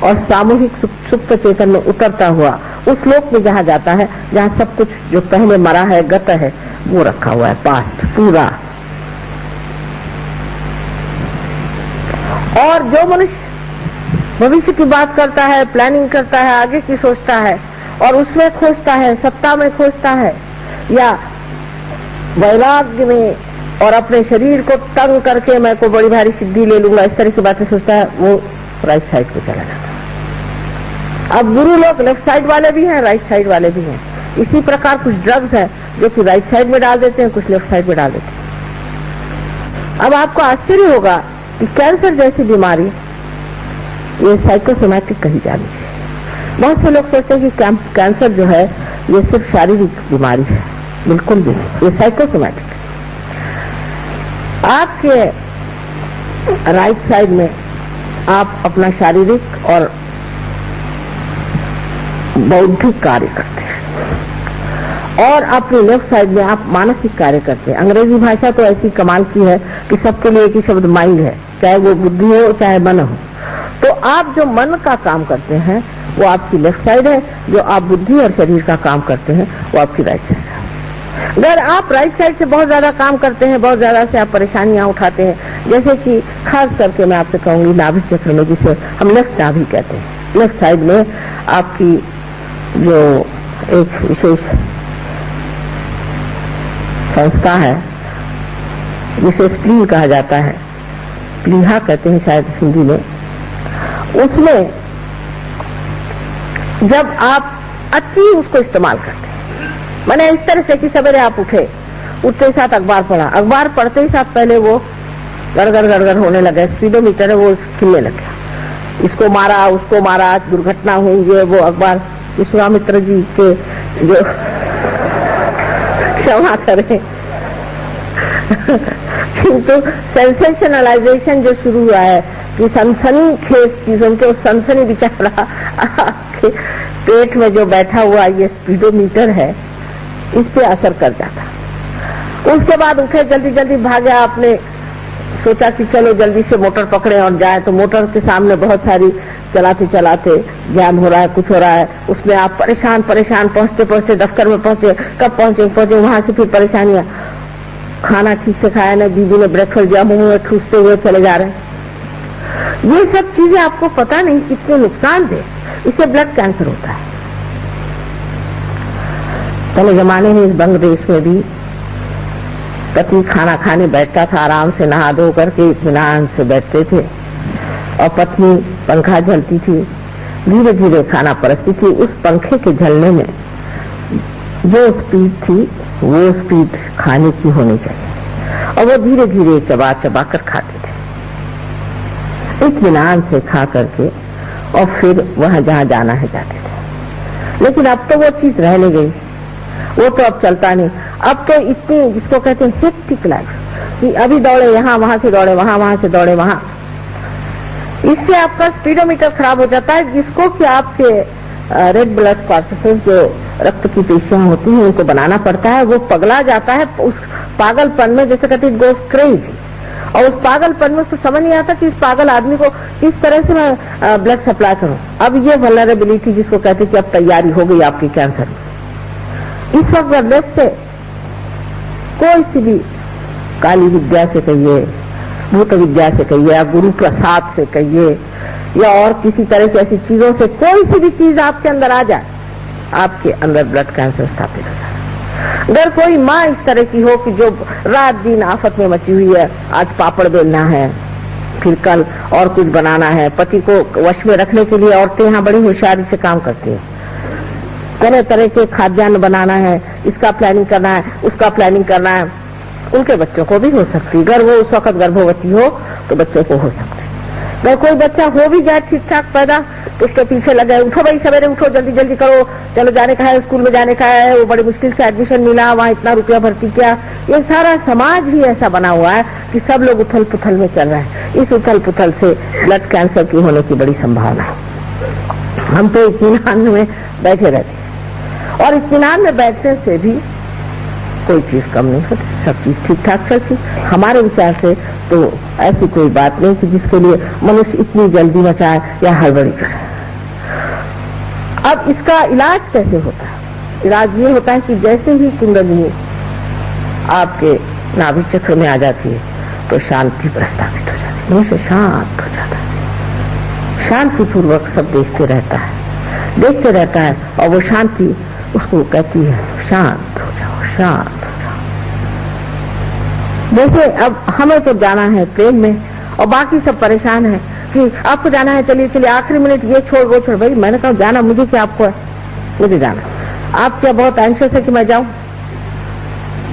और सामूहिक सुप्त चेतन में उतरता हुआ उस लोक में जहाँ जाता है जहाँ सब कुछ जो पहले मरा है, गत है, वो रखा हुआ है, पास्ट पूरा। और जो मनुष्य भविष्य की बात करता है, प्लानिंग करता है, आगे की सोचता है और उसमें खोजता है, सत्ता में खोजता है या वैराग्य में और अपने शरीर को तंग करके मैं को बड़ी भारी सिद्धि ले लूंगा, इस तरह की बातें सोचता है, वो राइट साइड पे चला जाता है। अब गुरु लोग लेफ्ट साइड वाले भी हैं, राइट साइड वाले भी हैं। इसी प्रकार कुछ ड्रग्स हैं जो कि राइट साइड में डाल देते हैं, कुछ लेफ्ट साइड में डाल देते हैं। अब आपको आश्चर्य होगा कि कैंसर जैसी बीमारी ये साइकोसोमैटिक कही जानी चाहिए। बहुत से लोग सोचते हैं कि कैंसर जो है ये सिर्फ शारीरिक बीमारी है, बिल्कुल भी नहीं, ये साइकोसोमैटिक है। आपके राइट साइड में आप अपना शारीरिक और बौद्धिक कार्य करते हैं और अपने लेफ्ट साइड में आप मानसिक कार्य करते हैं। अंग्रेजी भाषा तो ऐसी कमाल की है कि सबके लिए एक ही शब्द माइंड है, चाहे वो बुद्धि हो चाहे मन हो। तो आप जो मन का काम करते हैं वो आपकी लेफ्ट साइड है, जो आप बुद्धि और शरीर का काम करते हैं वो आपकी राइट साइड है। अगर आप राइट साइड से बहुत ज्यादा काम करते हैं, बहुत ज्यादा से आप परेशानियां उठाते हैं, जैसे कि खास करके मैं आपसे कहूंगी नाभि चक्र में, जिसे हम लेफ्ट नाभि कहते हैं, लेफ्ट साइड में आपकी जो एक विशेष संस्था है जिसे स्प्लीन कहा जाता है, प्लीहा कहते हैं शायद हिंदी में, उसमें जब आप अति उसको इस्तेमाल करते हैं, मैंने इस तरह से कि सवेरे आप उठे, उठते ही साथ अखबार पढ़ा, अखबार पढ़ते ही साथ पहले वो गड़गड़ गड़गड़ होने लगा, स्पीडोमीटर है वो खिलने लग गया, इसको मारा उसको मारा, दुर्घटना हुई, ये वो अखबार विश्वामित्र जी के जो क्षमा करें किंतु सेंसेशनलाइजेशन जो शुरू हुआ है कि सनसनी खेज चीजों के, सनसनी बेचारा आपके पेट में जो बैठा हुआ ये स्पीडोमीटर है इस पे असर कर जाता। उसके बाद उठे, जल्दी जल्दी भागे, आपने सोचा कि चलो जल्दी से मोटर पकड़े और जाए, तो मोटर के सामने बहुत सारी चलाते चलाते जाम हो रहा है, कुछ हो रहा है, उसमें आप परेशान पहुंचते पहुंचते दफ्तर में पहुंचे, कब पहुंचे वहां से फिर परेशानियां, खाना ठीक से खाया ना, दीदी ने ब्रेकफास्ट दिया, मुंह में ठूसते हुए चले जा रहे हैं। ये सब चीजें आपको पता नहीं कितने नुकसान दे। इससे ब्लड कैंसर होता है। पहले जमाने में इस बांग्लादेश में भी पति खाना खाने बैठता था, आराम से नहा धो करके इत्मीनान से बैठते थे और पत्नी पंखा झलती थी, धीरे धीरे खाना परसती थी। उस पंखे के झलने में जो स्पीड थी वो स्पीड खाने की होनी चाहिए और वो धीरे धीरे चबा चबा कर खाते थे, इत्मीनान से खा करके, और फिर वहां जहां जाना है जाते थे। लेकिन अब तो वो चीज रह नहीं गई, वो तो अब चलता नहीं। अब तो इतनी, जिसको कहते हैं हेक्टिक लाइफ, कि अभी दौड़े यहाँ, वहां से दौड़े वहां, वहां से दौड़े वहां, इससे आपका स्पीडोमीटर खराब हो जाता है, जिसको कि आपके रेड ब्लड कॉर्पसेस, जो रक्त की पेशियां होती हैं, उनको बनाना पड़ता है। वो पगला जाता है उस पागलपन में, जैसे कहते हैं गोस क्रेजी, और उस पागलपन में उसको समझ नहीं आता कि इस पागल आदमी को किस तरह से मैं ब्लड सप्लाई करूं। अब ये वल्नरेबिलिटी, जिसको कहते हैं कि अब तैयारी हो गई आपकी कैंसर में, इस वक्त ब्लड से कोई सी भी काली विद्या से कहिए, भूत विद्या से कहिए, या गुरु प्रसाद से कहिए, या और किसी तरह की ऐसी चीजों से कोई सी भी चीज आपके अंदर आ जाए, आपके अंदर ब्लड कैंसर स्थापित हो जाए। अगर कोई माँ इस तरह की हो कि जो रात दिन आफत में मची हुई है, आज पापड़ बेलना है, फिर कल और कुछ बनाना है, पति को वश में रखने के लिए औरतें यहाँ बड़ी होशियारी से काम करती हैं, तरह तरह के खाद्यान्न बनाना है, इसका प्लानिंग करना है, उसका प्लानिंग करना है। उनके बच्चों को भी हो सकती है, अगर वो उस वक्त गर्भवती हो तो बच्चों को हो सकता है। अगर कोई बच्चा हो भी जाए ठीक ठाक पैदा, तो उसके पीछे लग जाए, उठो भाई सवेरे उठो, जल्दी जल्दी करो, चलो जाने का है, स्कूल में जाने का है, वो बड़ी मुश्किल से एडमिशन मिला, वहाँ इतना रुपया भर्ती किया। ये सारा समाज ही ऐसा बना हुआ है कि सब लोग उथल पुथल में चल रहे हैं। इस उथल पुथल से ब्लड कैंसर की होने की बड़ी संभावना है। हम तो इत्मीनान में बैठे रहते हैं, और इत्मीनान में बैठने से भी कोई चीज कम नहीं होती, सब चीज ठीक ठाक चलती। हमारे विचार से तो ऐसी कोई बात नहीं कि जिसके लिए मनुष्य इतनी जल्दी मचाए या हड़बड़ी करे। अब इसका इलाज कैसे होता है? इलाज ये होता है कि जैसे ही कुंडलिनी आपके नाभि चक्र में आ जाती है तो शांति प्रस्तावित हो जाती है, मनुष्य शांत हो जाता है, शांतिपूर्वक सब देखते रहता है, और वो शांति उसको कहती है शांत हो जाओ, शांत हो जाओ। जैसे अब हमें तो जाना है ट्रेन में और बाकी सब परेशान है कि आपको जाना है, चलिए चलिए, आखिरी मिनट ये छोड़ वो छोड़। भाई मैंने कहा जाना मुझे क्या, आपको है, मुझे जाना। आप क्या बहुत एंशियस है कि मैं जाऊं?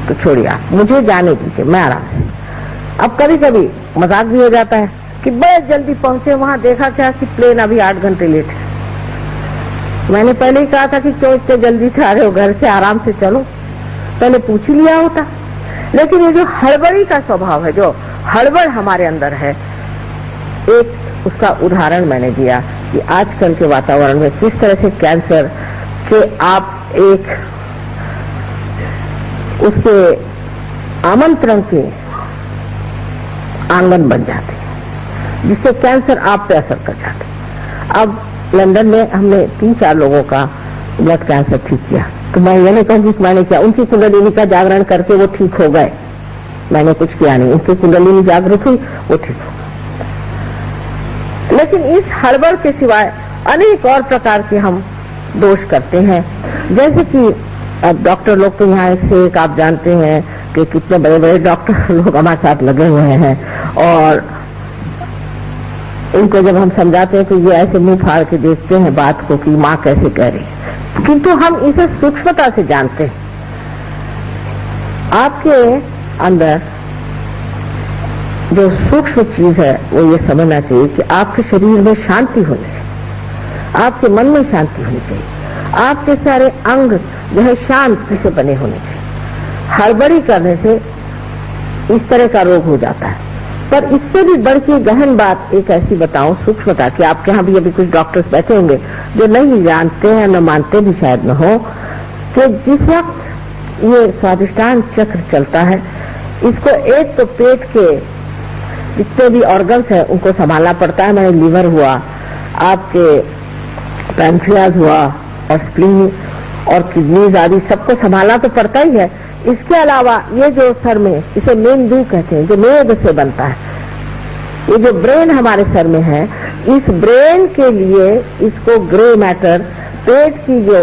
तो छोड़िए, आप मुझे जाने दीजिए, मैं आराम से। अब कभी कभी मजाक भी हो जाता है कि बहुत जल्दी पहुंचे, वहां देखा क्या कि प्लेन अभी 8 घंटे लेट है। मैंने पहले ही कहा था कि क्यों इतने जल्दी से आ रहे हो, घर से आराम से चलो, पहले पूछ ही लिया होता। लेकिन ये जो हड़बड़ी का स्वभाव है, जो हड़बड़ हमारे अंदर है, एक उसका उदाहरण मैंने दिया कि आजकल के वातावरण में किस तरह से कैंसर के आप एक उसके आमंत्रण के आंगन बन जाते हैं, जिससे कैंसर आप पे असर कर जाते हैं। अब लंदन में हमने 3-4 लोगों का ब्लड कैंसर ठीक किया, तो मैं ये नहीं कहूँगी कि मैंने किया, उनकी कुंडलिनी का जागरण करके वो ठीक हो गए, मैंने कुछ किया नहीं, उनकी कुंडलिनी जागृत हुई, वो ठीक हो गए। लेकिन इस हड़बड़ के सिवाय अनेक और प्रकार के हम दोष करते हैं, जैसे कि अब डॉक्टर लोग तो यहाँ से एक आप जानते हैं कि कितने बड़े बड़े डॉक्टर लोग हमारे साथ लगे हुए हैं, और इनको जब हम समझाते हैं तो ये ऐसे मुंह फाड़ के देखते हैं बात को कि माँ कैसे कह रही है, किंतु हम इसे सूक्ष्मता से जानते हैं। आपके अंदर जो सूक्ष्म चीज है वो ये समझना चाहिए कि आपके शरीर में शांति होनी चाहिए, आपके मन में शांति होनी चाहिए, आपके सारे अंग जो है शांति से बने होने चाहिए। हड़बड़ी करने से इस तरह का रोग हो जाता है। पर इससे भी बढ़ के गहन बात एक ऐसी बताऊं, सूक्ष्मता, कि आपके यहाँ भी अभी कुछ डॉक्टर्स बैठे होंगे जो नहीं जानते हैं, न मानते भी शायद न हो, कि जिस वक्त ये स्वादिष्टान चक्र चलता है, इसको एक तो पेट के जितने भी ऑर्गन्स हैं उनको संभालना पड़ता है। मैंने लीवर हुआ, आपके पैंक्रियाज हुआ, और स्प्लीन और किडनीज आदि सबको संभालना तो पड़ता ही है। इसके अलावा ये जो सर में, इसे मेंदू कहते हैं, जो मेद से बनता है, ये जो ब्रेन हमारे सर में है, इस ब्रेन के लिए इसको ग्रे मैटर, पेट की जो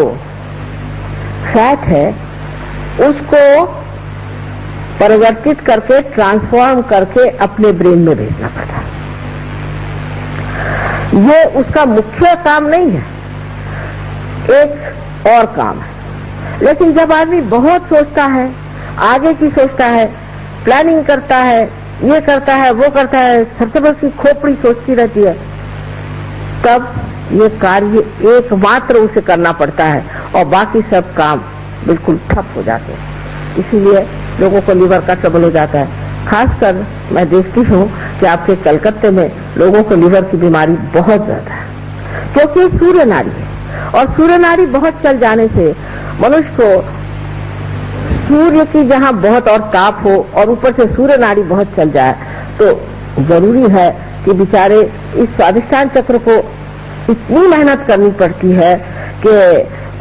फैट है उसको परिवर्तित करके, ट्रांसफॉर्म करके अपने ब्रेन में भेजना पड़ता है। ये उसका मुख्य काम नहीं है, एक और काम है। लेकिन जब आदमी बहुत सोचता है, आगे की सोचता है, प्लानिंग करता है, ये करता है, वो करता है, सबसे बड़ी उसकी खोपड़ी सोचती रहती है, तब ये कार्य एकमात्र उसे करना पड़ता है और बाकी सब काम बिल्कुल ठप हो जाते हैं। इसीलिए लोगों को लीवर का ट्रबल हो जाता है। खासकर मैं देखती हूँ कि आपके कलकत्ते में लोगों को लीवर की बीमारी बहुत ज्यादा है, क्योंकि सूर्य नाड़ी है और सूर्य नाड़ी बहुत चल जाने से मनुष्य को सूर्य की जहाँ बहुत और ताप हो और ऊपर से सूर्य नाड़ी बहुत चल जाए तो जरूरी है कि बेचारे इस स्वादिष्टान चक्र को इतनी मेहनत करनी पड़ती है कि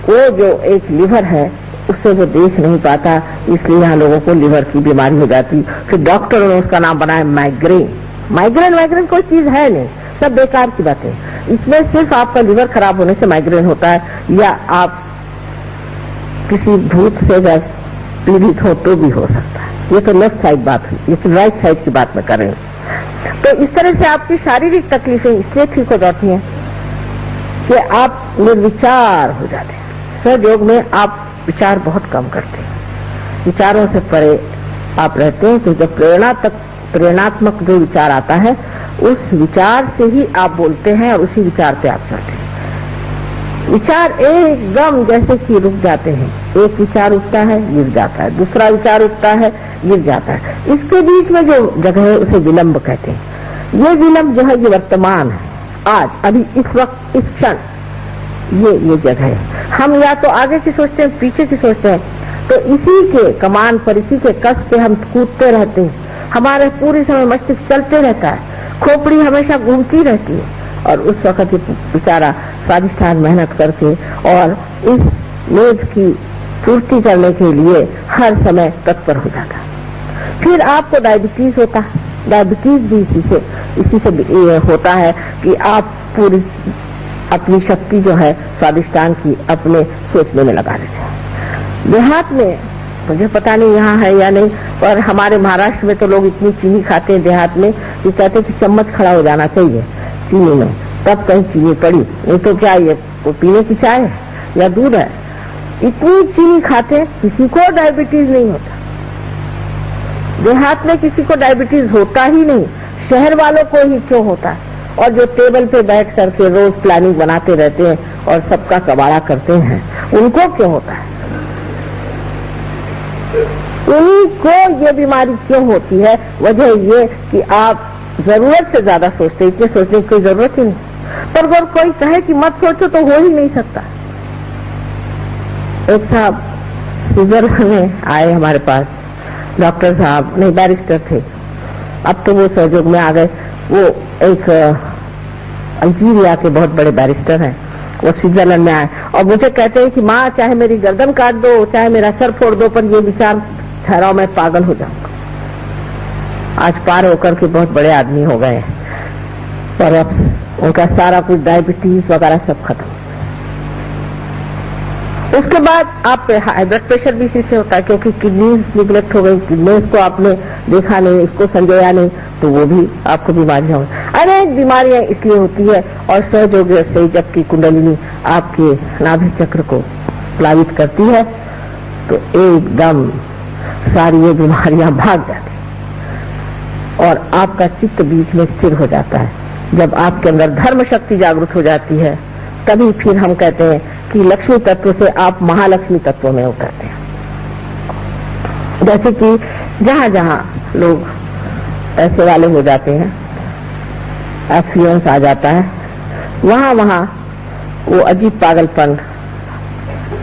वो जो एक लीवर है उससे वो देख नहीं पाता, इसलिए यहाँ लोगों को लीवर की बीमारी हो जाती। फिर डॉक्टरों ने उसका नाम बनाया माइग्रेन। माइग्रेन कोई चीज है नहीं, सब बेकार की बातें। इसमें सिर्फ आपका लीवर खराब होने से माइग्रेन होता है या आप किसी भूत से पीड़ित हो तो भी हो सकता है। ये तो लेफ्ट साइड बात हुई, ये तो राइट साइड की बात में कर रहे हैं। तो इस तरह से आपकी शारीरिक तकलीफें इसलिए ठीक हो जाती हैं कि आप निर्विचार हो जाते हैं। सहयोग में आप विचार बहुत कम करते हैं, विचारों से परे आप रहते हैं। तो जब प्रेरणात्मक जो विचार आता है उस विचार से ही आप बोलते हैं और उसी विचार पे आप चलते हैं। विचार एकदम जैसे कि रुक जाते हैं, एक विचार उठता है गिर जाता है, दूसरा विचार उठता है गिर जाता है, इसके बीच में जो जगह है उसे विलंब कहते हैं। ये विलंब जो है ये वर्तमान है, आज अभी इस वक्त इस क्षण ये जगह है। हम या तो आगे की सोचते हैं पीछे की सोचते हैं, तो इसी के कमान पर, इसी के कस पे हम कूदते रहते हैं। हमारे पूरी समय मस्तिष्क चलते रहता है, खोपड़ी हमेशा घूमती रहती है और उस वक्त बेचारा स्वादिष्टान मेहनत करके और इस मेद की पूर्ति करने के लिए हर समय तत्पर हो जाता है। फिर आपको डायबिटीज होता है। डायबिटीज भी इसी से होता है कि आप पूरी अपनी शक्ति जो है स्वादिष्टान की अपने सोचने में लगा देते हैं। देहात में मुझे पता नहीं यहाँ है या नहीं, पर हमारे महाराष्ट्र में तो लोग इतनी चीनी खाते हैं देहात में कि कहते हैं कि चम्मच खड़ा हो जाना चाहिए चीनी में, तब कहीं चीनी पड़ी, नहीं तो क्या ये पीने की चाय है या दूध है। इतनी चीनी खाते किसी को डायबिटीज नहीं होता। देहात में किसी को डायबिटीज होता ही नहीं, शहर वालों को ही क्यों होता है। और जो टेबल पे बैठ करके रोज प्लानिंग बनाते रहते हैं और सबका कबाड़ा करते हैं, उनको क्यों होता है? उन्हीं को ये बीमारी क्यों होती है? वजह ये कि आप जरूरत से ज्यादा सोचते, इतने सोचने की कोई जरूरत ही नहीं। पर अगर कोई कहे कि मत सोचो तो हो ही नहीं सकता। एक साहब स्विट्जरलैंड में आए हमारे पास, डॉक्टर साहब नहीं बैरिस्टर थे, अब तो वो सहयोग में आ गए। वो एक अल्जीरिया के बहुत बड़े बैरिस्टर हैं, वो स्विट्जरलैंड में आए और मुझे कहते हैं कि माँ चाहे मेरी गर्दन काट दो, चाहे मेरा सर फोड़ दो, पर ये विचार ठहराओ मैं पागल हो जाऊंगा। आज पार होकर के बहुत बड़े आदमी हो गए और अब उनका सारा कुछ डायबिटीज वगैरह सब खत्म। उसके बाद आप हाई ब्लड प्रेशर भी इसी से होता है, क्योंकि किडनीज निगलेक्ट हो गई, किडनीज को आपने देखा नहीं, इसको संजोया नहीं, तो वो भी आपको बीमारियां हो। अनेक बीमारियां इसलिए होती है और सहयोग से जबकि कुंडलिनी आपके नाभि चक्र को प्लावित करती है तो एकदम सारी ये बीमारियां भाग जाती और आपका चित्त बीच में स्थिर हो जाता है। जब आपके अंदर धर्म शक्ति जागृत हो जाती है तभी फिर हम कहते हैं कि लक्ष्मी तत्व से आप महालक्ष्मी तत्व में उतरते हैं। जैसे कि जहां जहां लोग ऐसे वाले हो जाते हैं, एक्सीडेंस आ जाता है, वहां वहां वो अजीब पागलपन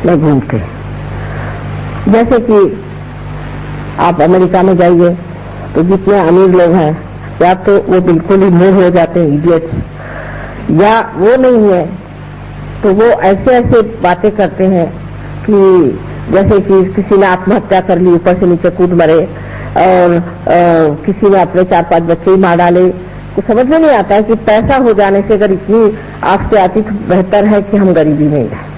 में घूमते हैं। जैसे कि आप अमेरिका में जाइए तो जितने अमीर लोग हैं या तो वो बिल्कुल ही मूर्ख हो जाते हैं, इडियट्स, या वो नहीं है तो वो ऐसे ऐसे बातें करते हैं कि जैसे कि किसी ने आत्महत्या कर ली, ऊपर से नीचे कूद मरे, और किसी ने अपने 4-5 बच्चे ही मार डाले, तो समझ में नहीं आता है कि पैसा हो जाने से अगर इतनी आफतें आती तो बेहतर है कि हम गरीबी में जाए।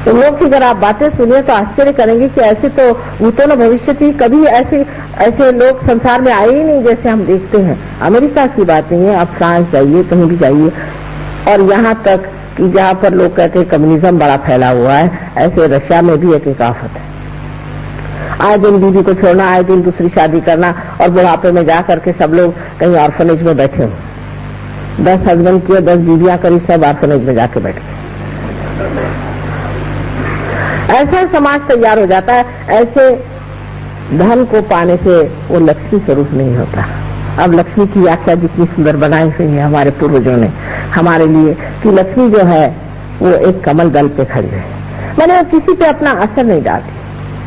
तो लोग की अगर आप बातें सुनिए तो आश्चर्य करेंगे कि ऐसे तो भूतो न भविष्यति, कभी ऐसे लोग संसार में आए ही नहीं जैसे हम देखते हैं। अमेरिका की बात नहीं है, आप फ्रांस जाइए, कहीं भी जाइए, और यहाँ तक कि जहाँ पर लोग कहते हैं कम्युनिज्म बड़ा फैला हुआ है, ऐसे रशिया में भी एक आफत है। आए दिन बीवी को छोड़ना, आए दिन दूसरी शादी करना, और बुढ़ापे में जा करके सब लोग कहीं ऑर्फनेज में बैठे हो। 10 हस्बैंड किए, 10 बीवियां करी, सब ऑर्फनेज में जाके बैठे। ऐसा समाज तैयार हो जाता है। ऐसे धन को पाने से वो लक्ष्मी स्वरूप नहीं होता। अब लक्ष्मी की व्याख्या जितनी सुंदर बनाई हुई है हमारे पूर्वजों ने हमारे लिए, कि लक्ष्मी जो है वो एक कमल दल पे खड़ी है, मैंने किसी पे अपना असर नहीं डालती,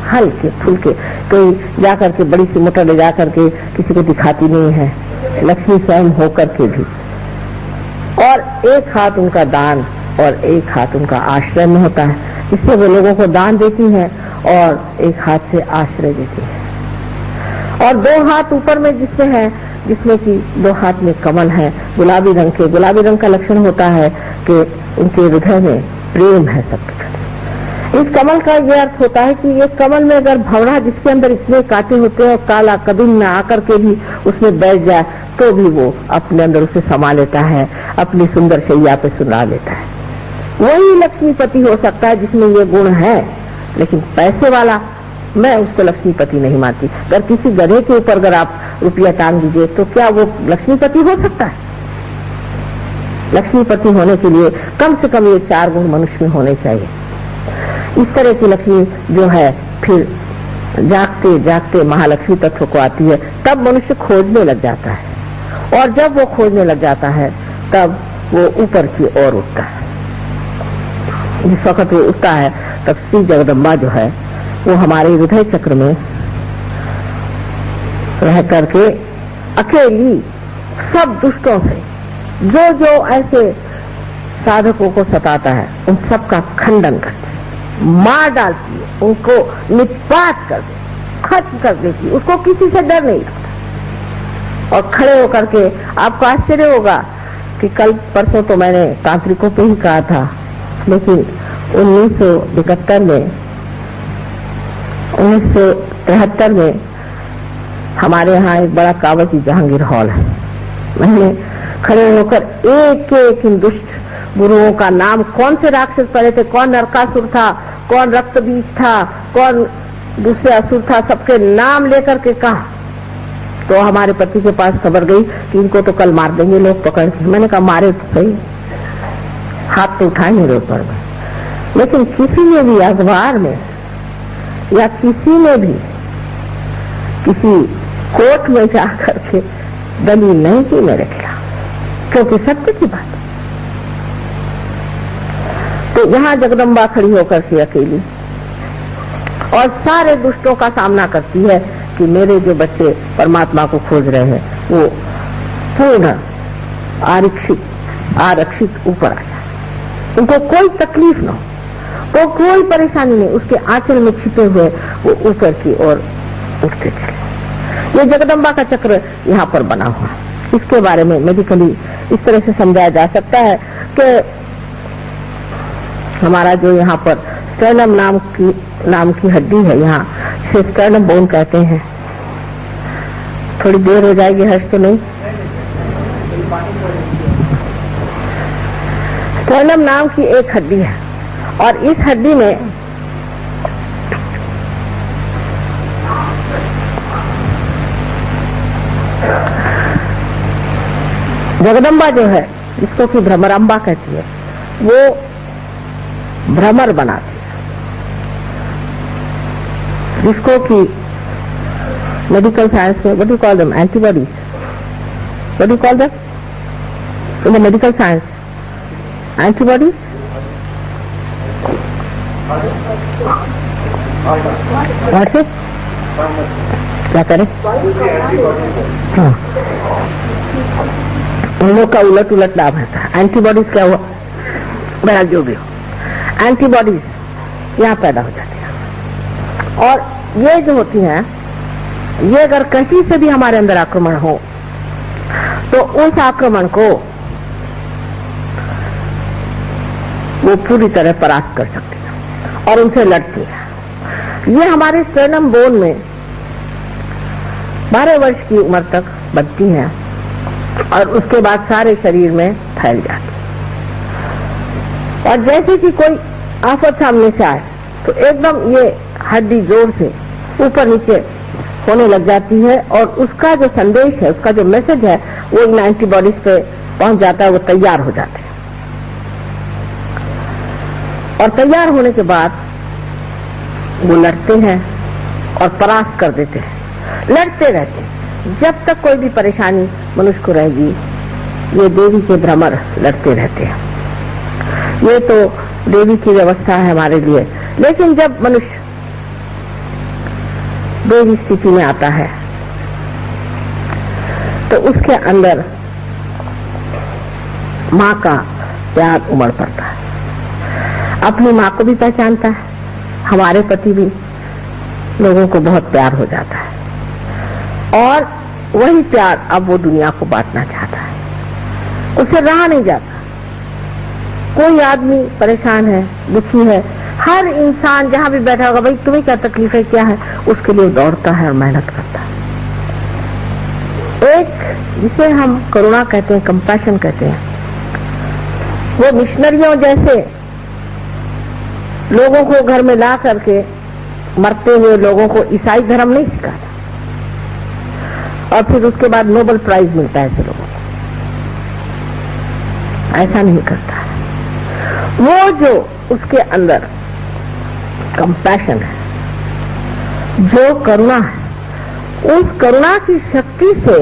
हल्के फुल्के, कोई जाकर के बड़ी सी मोटर ले जाकर के किसी को दिखाती नहीं है, लक्ष्मी स्वयं होकर के भी। और एक हाथ उनका दान और एक हाथ उनका आश्रय में होता है, इससे वो लोगों को दान देती हैं और एक हाथ से आश्रय देती है। और 2 हाथ ऊपर में जिससे है, जिसमें कि 2 हाथ में कमल है गुलाबी रंग के। गुलाबी रंग का लक्षण होता है कि उनके हृदय में प्रेम है सबके प्रति। इस कमल का यह अर्थ होता है कि ये कमल में अगर भंवरा जिसके अंदर इतने कांटे होते हैं और काला कदम में आकर के भी उसमें बैठ जाए तो भी वो अपने अंदर उसे समा लेता है, अपनी सुंदर शैया पे सुला लेता है। वही लक्ष्मीपति हो सकता है जिसमें ये गुण है, लेकिन पैसे वाला मैं उसको लक्ष्मीपति नहीं मानती। अगर किसी गधे के ऊपर अगर आप रुपया टांग दीजिए तो क्या वो लक्ष्मीपति हो सकता है? लक्ष्मीपति होने के लिए कम से कम ये 4 गुण मनुष्य में होने चाहिए। इस तरह की लक्ष्मी जो है फिर जागते जागते महालक्ष्मी तत्व को आती है, तब मनुष्य खोजने लग जाता है, और जब वो खोजने लग जाता है तब वो ऊपर की ओर उठता है। जिस वक्त वो उठता है तब श्री जगदम्बा जो है वो हमारे हृदय चक्र में रह करके अकेली सब दुष्टों से जो जो ऐसे साधकों को सताता है उन सब का खंडन करती है, मार डालती है, उनको निपात कर दे, खत्म कर देती है, उसको किसी से डर नहीं लगता। और खड़े होकर के आपको आश्चर्य होगा कि कल परसों तो मैंने तांत्रिकों पे ही कहा था, लेकिन 1973 में 1973 में हमारे यहाँ एक बड़ा कावती जहांगीर हॉल है। मैंने खड़े होकर एक एक इन दुष्ट गुरुओं का नाम, कौन से राक्षस पड़े थे, कौन नरकासुर था, कौन रक्त बीज था, कौन दूसरे असुर था, सबके नाम लेकर के कहा। तो हमारे पति के पास खबर गई कि इनको तो कल मार देंगे लोग पकड़ के। मैंने कहा मारे तो सही, हाथ तो उठाए मेरे ऊपर में, लेकिन किसी ने भी अखबार में या किसी ने भी किसी कोर्ट में जाकर के दलील नहीं की मेरे खिलाफ, क्योंकि सत्य की बात। तो यहाँ जगदम्बा खड़ी होकर के अकेली और सारे दुष्टों का सामना करती है कि मेरे जो बच्चे परमात्मा को खोज रहे हैं वो पूर्ण आरक्षित ऊपर आ जाए, उनको कोई तकलीफ न हो, तो कोई परेशानी नहीं, उसके आंचल में छिपे हुए वो ऊपर की ओर उठते चले। ये जगदम्बा का चक्र यहाँ पर बना हुआ। इसके बारे में मेडिकली इस तरह से समझाया जा सकता है कि हमारा जो यहाँ पर स्टर्नम नाम की हड्डी है, यहाँ से स्टर्नम बोन कहते हैं। थोड़ी देर हो जाएगी, हर्ष तो नहीं। स्टर्नम नाम की एक हड्डी है और इस हड्डी में जगदम्बा जो है, जिसको कि भ्रमरांबा कहती है, वो भ्रमर बनाती है, जिसको कि मेडिकल साइंस में, what do you call them, antibodies, what do you call them in the medical science, antibodies, what is, क्या करें, हाँ, उन लोग का उलट लाभ रहता है। एंटीबॉडीज क्या हुआ, बहरहाल जो भी हो, एंटीबॉडीज यहाँ पैदा हो जाती है। और ये जो होती हैं, ये अगर कहीं से भी हमारे अंदर आक्रमण हो तो उस आक्रमण को वो पूरी तरह परास्त कर सकती है और उनसे लड़ती है। ये हमारे स्टर्नम बोन में 12 वर्ष की उम्र तक बनती है और उसके बाद सारे शरीर में फैल जाती है। और जैसे कि कोई आफत सामने से आए तो एकदम ये हड्डी जोर से ऊपर नीचे होने लग जाती है और उसका जो संदेश है, उसका जो मैसेज है, वो इन एंटीबॉडीज पे पहुंच जाता है, वो तैयार हो जाते हैं। और तैयार होने के बाद वो लड़ते हैं और परास्त कर देते हैं, लड़ते रहते हैं जब तक कोई भी परेशानी मनुष्य को रहेगी। ये देवी के भ्रमर लड़ते रहते हैं। ये तो देवी की व्यवस्था है हमारे लिए। लेकिन जब मनुष्य देवी स्थिति में आता है तो उसके अंदर माँ का प्यार उमड़ पड़ता है। अपनी माँ को भी पहचानता है, हमारे प्रति भी लोगों को बहुत प्यार हो जाता है और वही प्यार अब वो दुनिया को बांटना चाहता है। उसे रहा नहीं जाता। कोई आदमी परेशान है, दुखी है, हर इंसान जहां भी बैठा होगा, भाई तुम्हें क्या तकलीफ है, क्या है, उसके लिए दौड़ता है और मेहनत करता है। एक जिसे हम करुणा कहते हैं, कंपैशन कहते हैं, वो मिशनरियों जैसे लोगों को घर में ला करके मरते हुए लोगों को ईसाई धर्म नहीं सिखाता और फिर उसके बाद नोबेल प्राइज मिलता है ऐसे लोगों को। ऐसा नहीं करता है। वो जो उसके अंदर कंपैशन है, जो करुणा है, उस करुणा की शक्ति से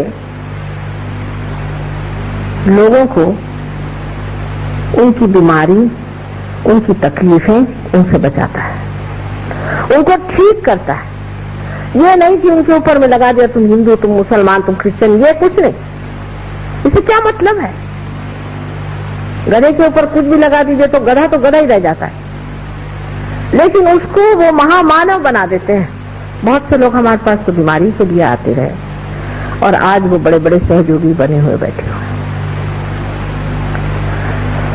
लोगों को उनकी बीमारी, उनकी तकलीफें, उनसे बचाता है, उनको ठीक करता है। ये नहीं कि उनके ऊपर में लगा दिया तुम हिंदू, तुम मुसलमान, तुम क्रिश्चियन, ये कुछ नहीं। इसे क्या मतलब है? गधे के ऊपर कुछ भी लगा दीजिए तो गधा ही रह जाता है, लेकिन उसको वो महामानव बना देते हैं। बहुत से लोग हमारे पास तो बीमारी के लिए आते रहे और आज वो बड़े बड़े सहयोगी बने हुए बैठे हुए हैं।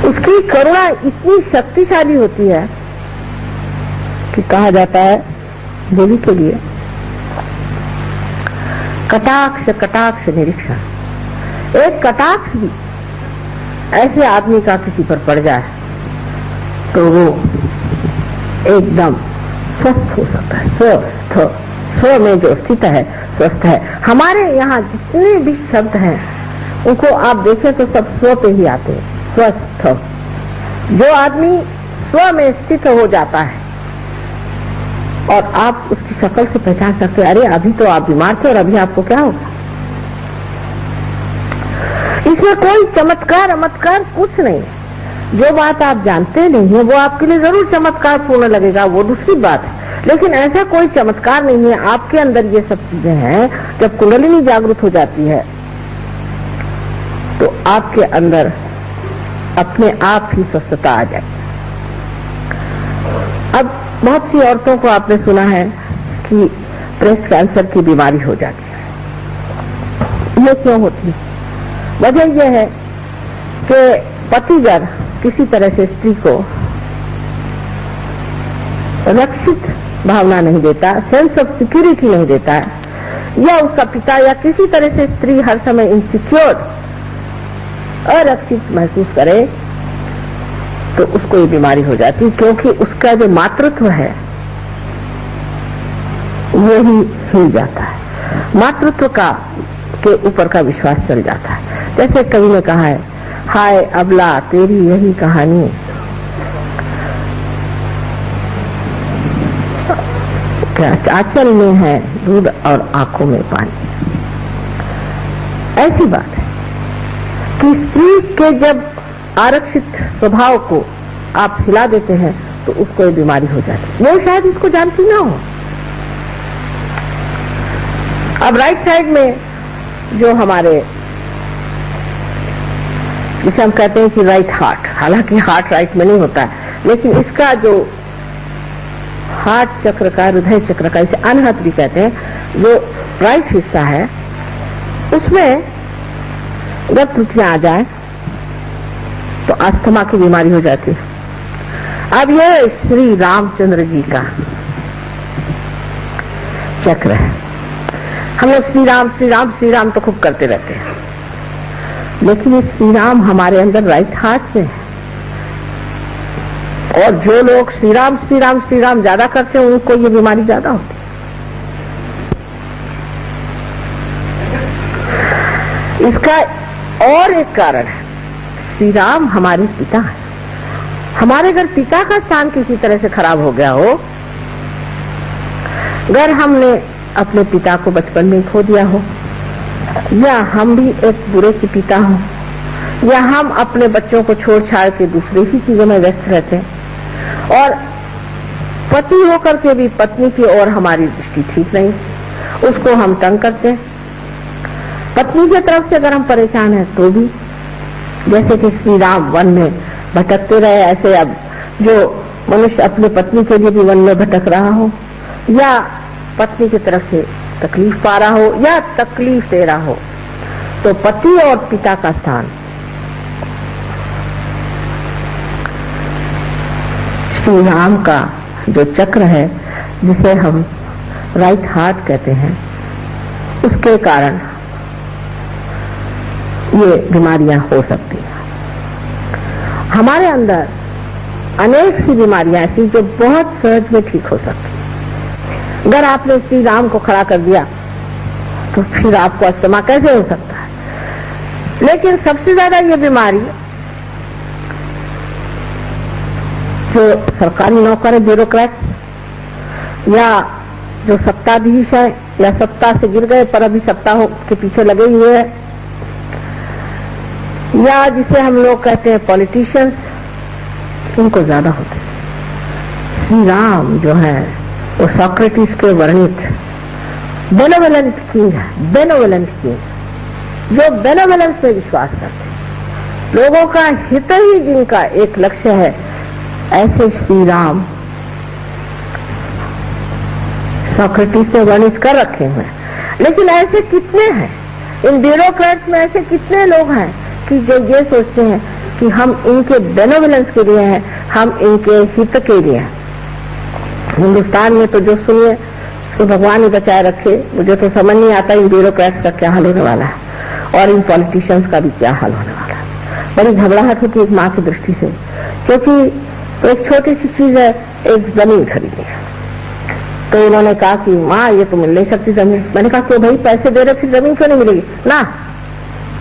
उसकी करुणा इतनी शक्तिशाली होती है कि कहा जाता है देवी के लिए कटाक्ष कटाक्ष निरीक्षण। एक कटाक्ष भी ऐसे आदमी का किसी पर पड़ जाए तो वो एकदम स्वस्थ हो सकता है। स्व में जो स्थित है स्वस्थ है। हमारे यहाँ जितने भी शब्द हैं उनको आप देखें तो सब स्व पे ही आते हैं। स्वस्थ, जो आदमी स्व में स्थित हो जाता है और आप उसकी शक्ल से पहचान सकते हैं, अरे अभी तो आप बीमार थे और अभी आपको क्या होगा। इसमें कोई चमत्कार कुछ नहीं है। जो बात आप जानते नहीं है वो आपके लिए जरूर चमत्कार पूर्ण लगेगा, वो दूसरी बात है, लेकिन ऐसा कोई चमत्कार नहीं है। आपके अंदर ये सब चीजें हैं। जब कुंडलिनी जागृत हो जाती है तो आपके अंदर अपने आप ही स्वस्थता आ जाए। अब बहुत सी औरतों को आपने सुना है कि ब्रेस्ट कैंसर की बीमारी हो जाती है। ये क्यों होती है? वजह यह है कि पतिगर किसी तरह से स्त्री को रक्षित भावना नहीं देता, सेंस ऑफ सिक्योरिटी नहीं देता है, या उसका पिता या किसी तरह से स्त्री हर समय इनसिक्योर, अरक्षित महसूस करे तो उसको ये बीमारी हो जाती है, क्योंकि उसका जो मातृत्व है वो ही हिल जाता है। मातृत्व का के ऊपर का विश्वास चल जाता है। जैसे कवि ने कहा है, हाय अबला तेरी यही कहानी, आंचल में है दूध और आंखों में पानी। ऐसी बात है कि स्त्री के जब आरक्षित स्वभाव को आप हिला देते हैं तो उसको ये बीमारी हो जाती है। वो शायद इसको जानती ना हो। अब राइट साइड में जो हमारे, जिसे हम कहते हैं कि राइट हार्ट, हालांकि हार्ट राइट में नहीं होता है, लेकिन इसका जो हार्ट चक्र का, हृदय चक्र का, इसे अनहत भी कहते हैं, जो राइट हिस्सा है उसमें अगर त्रुटियां आ जाए तो अस्थमा की बीमारी हो जाती है। अब ये श्री रामचंद्र जी का चक्र है। हम लोग श्री राम श्री राम श्री राम तो खूब करते रहते हैं, लेकिन ये श्री राम हमारे अंदर राइट हार्ट में है। और जो लोग श्री राम श्री राम श्री राम ज्यादा करते हैं उनको ये बीमारी ज्यादा होती है। इसका और एक कारण है, श्री राम हमारे पिता है। हमारे अगर पिता का स्थान किसी तरह से खराब हो गया हो, अगर हमने अपने पिता को बचपन में खो दिया हो, या हम भी एक बुरे के पिता हो, या हम अपने बच्चों को छोड़ छाड़ के दूसरी ही चीजों में व्यस्त रहते हैं, और पति होकर के भी पत्नी की ओर हमारी दृष्टि ठीक नहीं, उसको हम तंग करते हैं। पत्नी की तरफ से अगर हम परेशान हैं तो भी, जैसे कि श्री राम वन में भटकते रहे, ऐसे अब जो मनुष्य अपने पत्नी के लिए भी वन में भटक रहा हो, या पत्नी की तरफ से तकलीफ पा रहा हो, या तकलीफ दे रहा हो, तो पति और पिता का स्थान श्री राम का जो चक्र है, जिसे हम राइट हार्ट कहते हैं, उसके कारण ये बीमारियां हो सकती हैं। हमारे अंदर अनेक सी बीमारियां ऐसी जो बहुत सहज में ठीक हो सकती हैं। अगर आपने श्री राम को खड़ा कर दिया तो फिर आपको अस्थमा कैसे हो सकता है? लेकिन सबसे ज्यादा ये बीमारी जो सरकारी नौकर है, ब्यूरोक्रेट्स, या जो सत्ताधीश है, या सत्ता से गिर गए पर अभी सत्ता के पीछे लगे हुए हैं, या जिसे हम लोग कहते हैं पॉलिटिशियंस, उनको ज्यादा होते हैं। श्री राम जो है वो सॉक्रेटिस के वर्णित बेनोवेलेंट किंग है, बेनोवेलेंट किंग, जो बेनोवेलेंस में विश्वास करते हैं, लोगों का हित ही जिनका एक लक्ष्य है, ऐसे श्री राम सॉक्रेटिस ने वर्णित कर रखे हुए हैं। लेकिन ऐसे कितने हैं इन ब्यूरोक्रेट्स में, ऐसे कितने लोग हैं कि जो ये सोचते हैं कि हम इनके बेनोवेलेंस के लिए हैं, हम इनके हित के लिए हैं। हिंदुस्तान में तो जो सुनिए तो भगवान ही बचाए रखे, मुझे तो समझ नहीं आता इन ब्यूरोक्रेट्स का क्या हाल होने वाला है और इन पॉलिटिशियंस का भी क्या हाल होने वाला है। बड़ी घबराहट होती है एक माँ की दृष्टि से, क्योंकि एक छोटी सी चीज है, एक जमीन खरीदी है, तो उन्होंने कहा कि माँ ये तो मिल नहीं सकती जमीन। मैंने कहा क्यों भाई, पैसे दे रहे फिर जमीन क्यों नहीं मिलेगी? ना,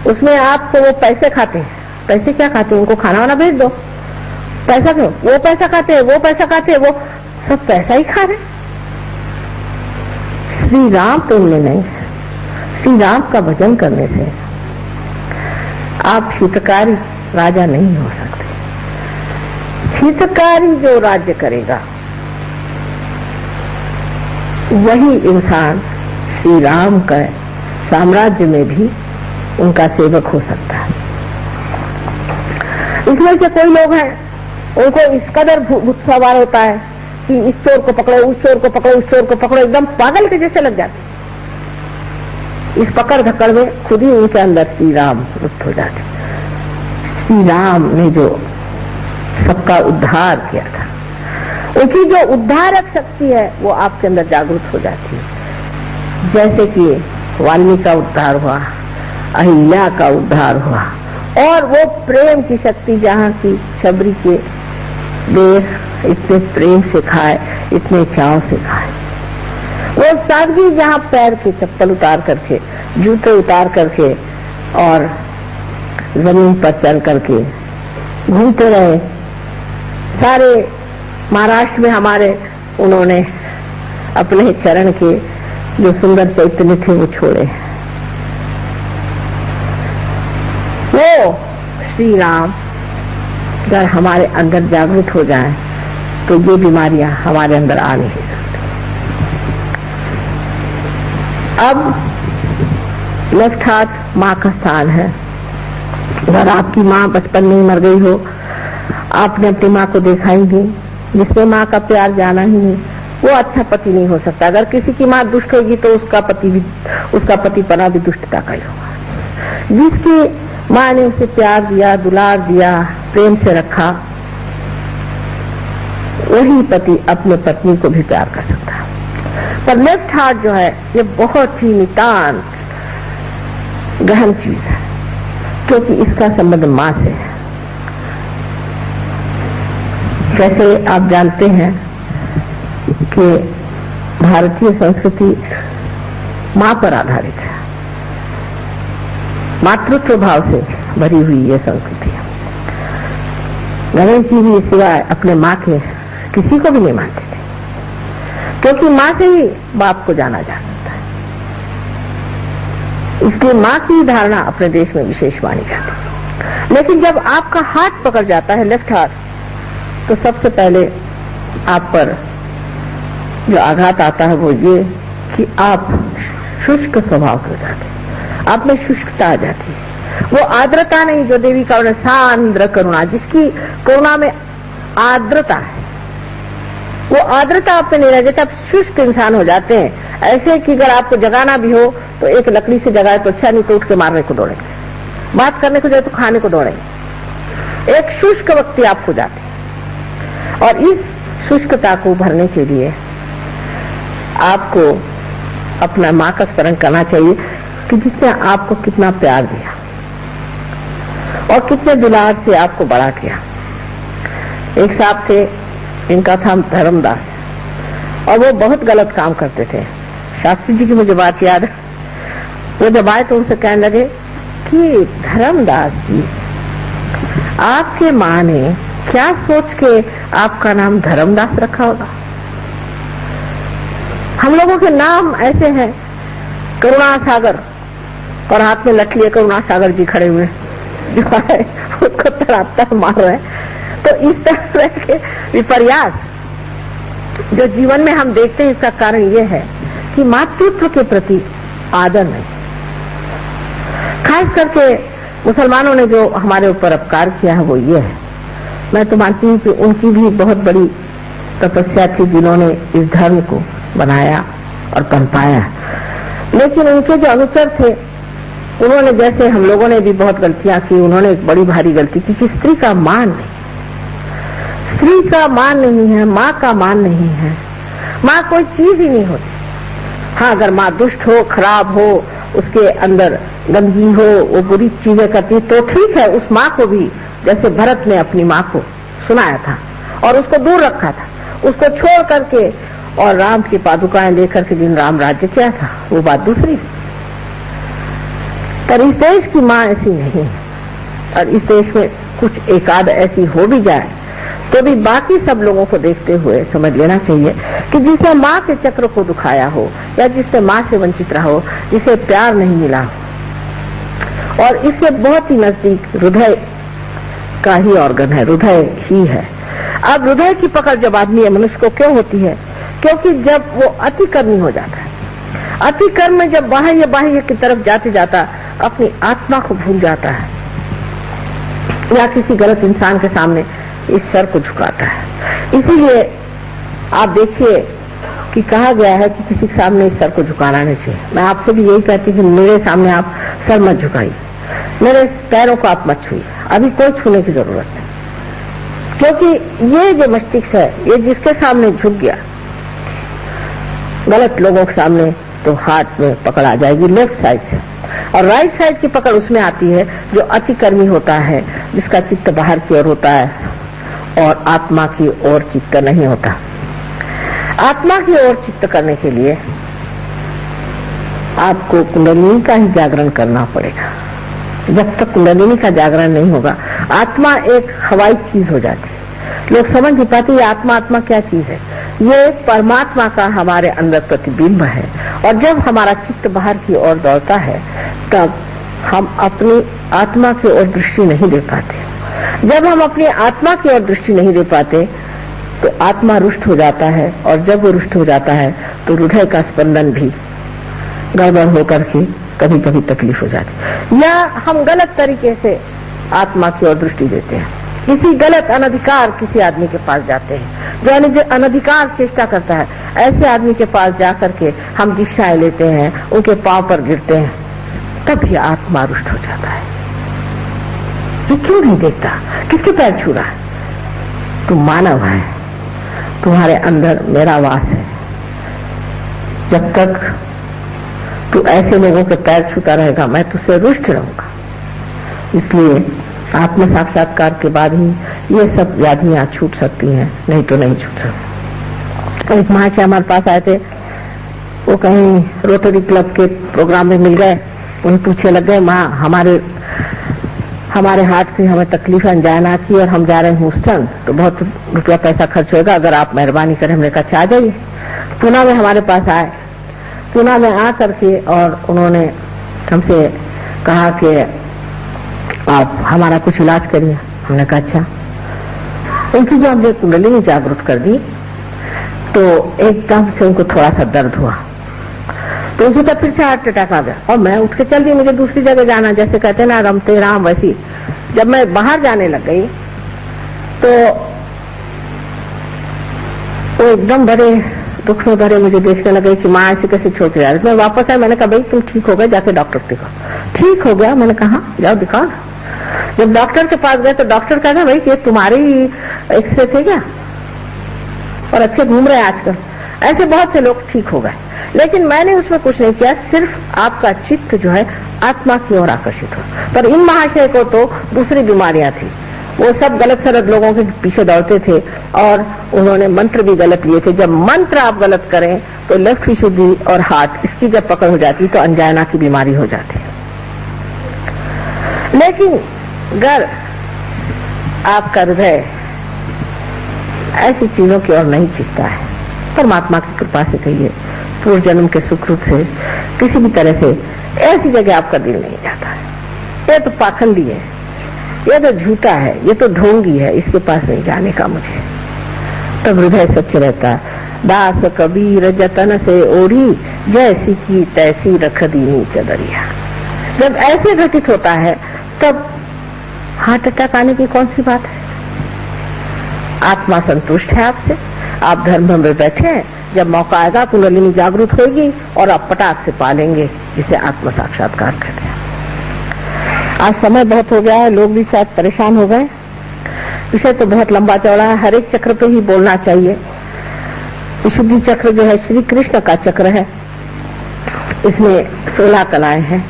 उसमें आपको वो पैसे खाते हैं। पैसे क्या खाते हैं? उनको खाना वाना भेज दो। पैसा क्यों? वो पैसा खाते हैं, वो पैसा खाते हैं, वो सब पैसा ही खा रहे। श्री राम तुमने नहीं, श्री राम का भजन करने से आप हितकारी राजा नहीं हो सकते। हितकारी जो राज्य करेगा वही इंसान श्री राम का साम्राज्य में भी उनका सेवक हो सकता है। इसमें से कोई लोग हैं, उनको इस कदर भूत सवार होता है कि इस चोर को पकड़ो, उस चोर को पकड़ो, उस चोर को पकड़ो, एकदम पागल के जैसे लग जाते। इस पकड़ धक्कड़ में खुद ही उनके अंदर श्री राम लुप्त हो जाते। श्री राम ने जो सबका उद्धार किया था, उनकी जो उद्धारक शक्ति है वो आपके अंदर जागृत हो जाती है। जैसे कि वाल्मीकि का उद्धार हुआ, अहिल्या का उद्धार हुआ, और वो प्रेम की शक्ति जहाँ की शबरी के देह इतने प्रेम से खाए, इतने चाव से खाए, वो सादगी जहाँ पैर के चप्पल उतार करके, जूते उतार करके और जमीन पर चल करके घूमते रहे। सारे महाराष्ट्र में हमारे उन्होंने अपने चरण के जो सुंदर चैतन्य थे वो छोड़े। वो श्री राम अगर हमारे अंदर जागृत हो जाए तो ये बीमारियां हमारे अंदर आ नहीं सकती। अब लेफ्ट हाथ माँ का स्थान है। अगर आपकी माँ बचपन में ही मर गई हो, आपने अपनी माँ को देखा ही नहीं, जिसमें माँ का प्यार जाना ही नहीं, वो अच्छा पति नहीं हो सकता। अगर किसी की माँ दुष्ट होगी तो उसका पति पना भी दुष्टता का ही होगा। जिसकी माँ ने उसे प्यार दिया, दुलार दिया, प्रेम से रखा, वही पति अपने पत्नी को भी प्यार कर सकता है। पर लेफ्ट हार्ट जो है ये बहुत ही नितांत गहन चीज है, क्योंकि इसका संबंध माँ से है। जैसे आप जानते हैं कि भारतीय संस्कृति माँ पर आधारित है, मातृत्व भाव से भरी हुई ये संस्कृति है। गणेश जी भी सिवाय अपने माँ के किसी को भी नहीं मानते थे, क्योंकि माँ से ही बाप को जाना जा सकता है। इसलिए माँ की धारणा अपने देश में विशेष मानी जाती है। लेकिन जब आपका हाथ पकड़ जाता है, लेफ्ट हाथ, तो सबसे पहले आप पर जो आघात आता है वो ये कि आप शुष्क स्वभाव के हो जाते हैं, आप में शुष्कता आ जाती है। वो आर्द्रता नहीं जो देवी का वर्णन, सांद्र करुणा, जिसकी करुणा में आर्द्रता है, वो आर्द्रता आप में नहीं रह जाती। आप शुष्क इंसान हो जाते हैं, ऐसे कि अगर आपको जगाना भी हो तो एक लकड़ी से जगाए तो अच्छा, नहीं तो उठ के मारने को दौड़ेंगे, बात करने को जाए तो खाने को दौड़ेंगे। एक शुष्क व्यक्ति आप हो जाते हैं। और इस शुष्कता को भरने के लिए आपको अपना माँ का स्मरण करना चाहिए कि जिसने आपको कितना प्यार दिया और कितने दुलार से आपको बड़ा किया। एक साहब थे, इनका था धर्मदास, और वो बहुत गलत काम करते थे। शास्त्री जी की मुझे बात याद है, वो जब आए तो उनसे कहने लगे कि धर्मदास जी, आपके माँ ने क्या सोच के आपका नाम धर्मदास रखा होगा? हम लोगों के नाम ऐसे हैं, करुणा सागर, और हाथ में लठ लिए करुणा सागर जी खड़े हुए जो है उसको तड़ापता मार रहे हैं। तो इस तरह के विपर्यास जो जीवन में हम देखते हैं, इसका कारण ये है कि मातृत्व के प्रति आदर नहीं। खास करके मुसलमानों ने जो हमारे ऊपर अपकार किया है वो ये है। मैं तो मानती हूँ कि उनकी भी बहुत बड़ी तपस्या थी जिन्होंने इस धर्म को बनाया और पनपाया, लेकिन उनके जो अनुचर थे उन्होंने, जैसे हम लोगों ने भी बहुत गलतियां की, उन्होंने एक बड़ी भारी गलती की कि स्त्री का मान नहीं, स्त्री का मान नहीं है, माँ का मान नहीं है। माँ कोई चीज ही नहीं होती। हाँ, अगर माँ दुष्ट हो, खराब हो, उसके अंदर गंदगी हो, वो बुरी चीजें करती तो ठीक है, उस माँ को भी, जैसे भरत ने अपनी माँ को सुनाया था और उसको दूर रखा था, उसको छोड़ करके और राम की पादुकाएं लेकर के जिन राम राज्य किया था, वो बात दूसरी। पर इस देश की माँ ऐसी नहीं है, और इस देश में कुछ एकाध ऐसी हो भी जाए तो भी बाकी सब लोगों को देखते हुए समझ लेना चाहिए कि जिसने माँ के चक्र को दुखाया हो, या जिसने माँ से वंचित रहा हो, जिसे प्यार नहीं मिला हो, और इससे बहुत ही नजदीक हृदय का ही ऑर्गन है, हृदय ही है। अब हृदय की पकड़ जब आदमी मनुष्य को क्यों होती है? क्योंकि जब वो अतिकर्मी हो जाता है, अतिकर्म में जब बाह्य की तरफ जाते जाता अपनी आत्मा को भूल जाता है, या किसी गलत इंसान के सामने इस सर को झुकाता है। इसीलिए आप देखिए कि कहा गया है कि किसी के सामने इस सर को झुकाना नहीं चाहिए। मैं आपसे भी यही कहती हूँ कि मेरे सामने आप सर मत झुकाइए, मेरे पैरों को आप मत छुइए, अभी कोई छूने की जरूरत नहीं। क्योंकि ये जो मस्तिष्क है, ये जिसके सामने झुक गया गलत लोगों के सामने, तो हाथ में पकड़ आ जाएगी लेफ्ट साइड से, और राइट साइड की पकड़ उसमें आती है जो अतिकर्मी होता है, जिसका चित्त बाहर की ओर होता है और आत्मा की ओर चित्त नहीं होता। आत्मा की ओर चित्त करने के लिए आपको कुंडलिनी का ही जागरण करना पड़ेगा। जब तक कुंडलिनी का जागरण नहीं होगा, आत्मा एक हवाई चीज हो जाती है। लोग समझ नहीं पाते ये आत्मा, आत्मा क्या चीज है। ये परमात्मा का हमारे अंदर प्रतिबिंब है, और जब हमारा चित्त बाहर की ओर दौड़ता है तब हम अपनी आत्मा की ओर दृष्टि नहीं दे पाते। जब हम अपनी आत्मा की ओर दृष्टि नहीं दे पाते तो आत्मा रुष्ट हो जाता है, और जब वो रुष्ट हो जाता है तो हृदय का स्पंदन भी गड़बड़ होकर के कभी कभी तकलीफ हो जाती है, या हम गलत तरीके से आत्मा की ओर दृष्टि देते हैं। किसी गलत अनधिकार किसी आदमी के पास जाते हैं जो अनधिकार चेष्टा करता है, ऐसे आदमी के पास जाकर के हम दीक्षाएं लेते हैं, उनके पांव पर गिरते हैं, तब भी आत्मा रुष्ट हो जाता है। तू क्यों नहीं देखता, किसके पैर छू रहा है? तू मानव है, तुम्हारे अंदर मेरा वास है। जब तक तू ऐसे लोगों के पैर छूता रहेगा मैं तुझसे रुष्ट रहूंगा। इसलिए आत्म साक्षात्कार के बाद ही ये सब व्याधियां छूट सकती हैं, नहीं तो नहीं छूट सकती। एक महाशय हमारे पास आए थे, वो कहीं रोटरी क्लब के प्रोग्राम में मिल गए, उन्हें पूछने लग गए, माँ हमारे हार्ट से हमें तकलीफ अंजाना की और हम जा रहे हैं ह्यूस्टन, तो बहुत रुपया पैसा खर्च होगा, अगर आप मेहरबानी करें। हमने कहा आ जाइए। पूना में हमारे पास आए, पूना में आ करके और उन्होंने हमसे कहा कि आप हमारा कुछ इलाज करिए। हमने कहा अच्छा। उनकी जो हमने कुंडलिनी जागृत कर दी तो एकदम से उनको थोड़ा सा दर्द हुआ, तो उनकी तब फिर से हार्ट अटैक आ गया और मैं उठ के चल दी, मुझे दूसरी जगह जाना, जैसे कहते ना रमते राम वैसी। जब मैं बाहर जाने लग गई तो वो एकदम बड़े दुख में भरे मुझे देखने लगे कि माँ ऐसे कैसे छोड़ के जा रही। मैं वापस आया, मैंने कहा भाई तुम ठीक हो गए, जाके डॉक्टर को दिखाओ। ठीक हो गया, मैंने कहा जाओ दिखाओ। जब डॉक्टर के पास गए तो डॉक्टर कहता भाई ये तुम्हारी एक्सरे थे क्या, और अच्छे घूम रहे हैं आजकल। ऐसे बहुत से लोग ठीक हो गए, लेकिन मैंने उसमें कुछ नहीं किया, सिर्फ आपका चित्त जो है आत्मा की ओर आकर्षित हो। पर इन महाशय को तो दूसरी बीमारियां थी, वो सब गलत सलत लोगों के पीछे दौड़ते थे और उन्होंने मंत्र भी गलत लिए थे। जब मंत्र आप गलत करें तो लेफ्ट विशुद्धि और हार्ट इसकी जब पकड़ हो जाती तो अंजाना की बीमारी हो जाती है। लेकिन अगर आपका हृदय ऐसी चीजों की ओर नहीं खींचता है, परमात्मा की कृपा से कहिए, पूर्व जन्म के सुकृत से, किसी भी तरह से ऐसी जगह आपका दिल नहीं जाता है। ये तो पाखंडी है, ये तो झूठा है, ये तो ढोंगी है, इसके पास नहीं जाने का मुझे। तब हृदय सच्चे रहता है। दास कबीर जतन से ओढ़ी, जैसी की तैसी रख दीनी चदरिया। जब ऐसे घटित होता है तब हार्ट अटैक आने की कौन सी बात है? आत्मा संतुष्ट है आपसे, आप धर्म में बैठे हैं, जब मौका आएगा कुंडलिनी जागृत होगी और आप पटाख से पालेंगे, जिसे आत्म साक्षात्कार कहते हैं। आज समय बहुत हो गया है, लोग भी शायद परेशान हो गए। विषय तो बहुत लंबा चौड़ा है, हर एक चक्र पे ही बोलना चाहिए। विशुद्धि चक्र जो है श्री कृष्ण का चक्र है, इसमें 16 कलाएं हैं।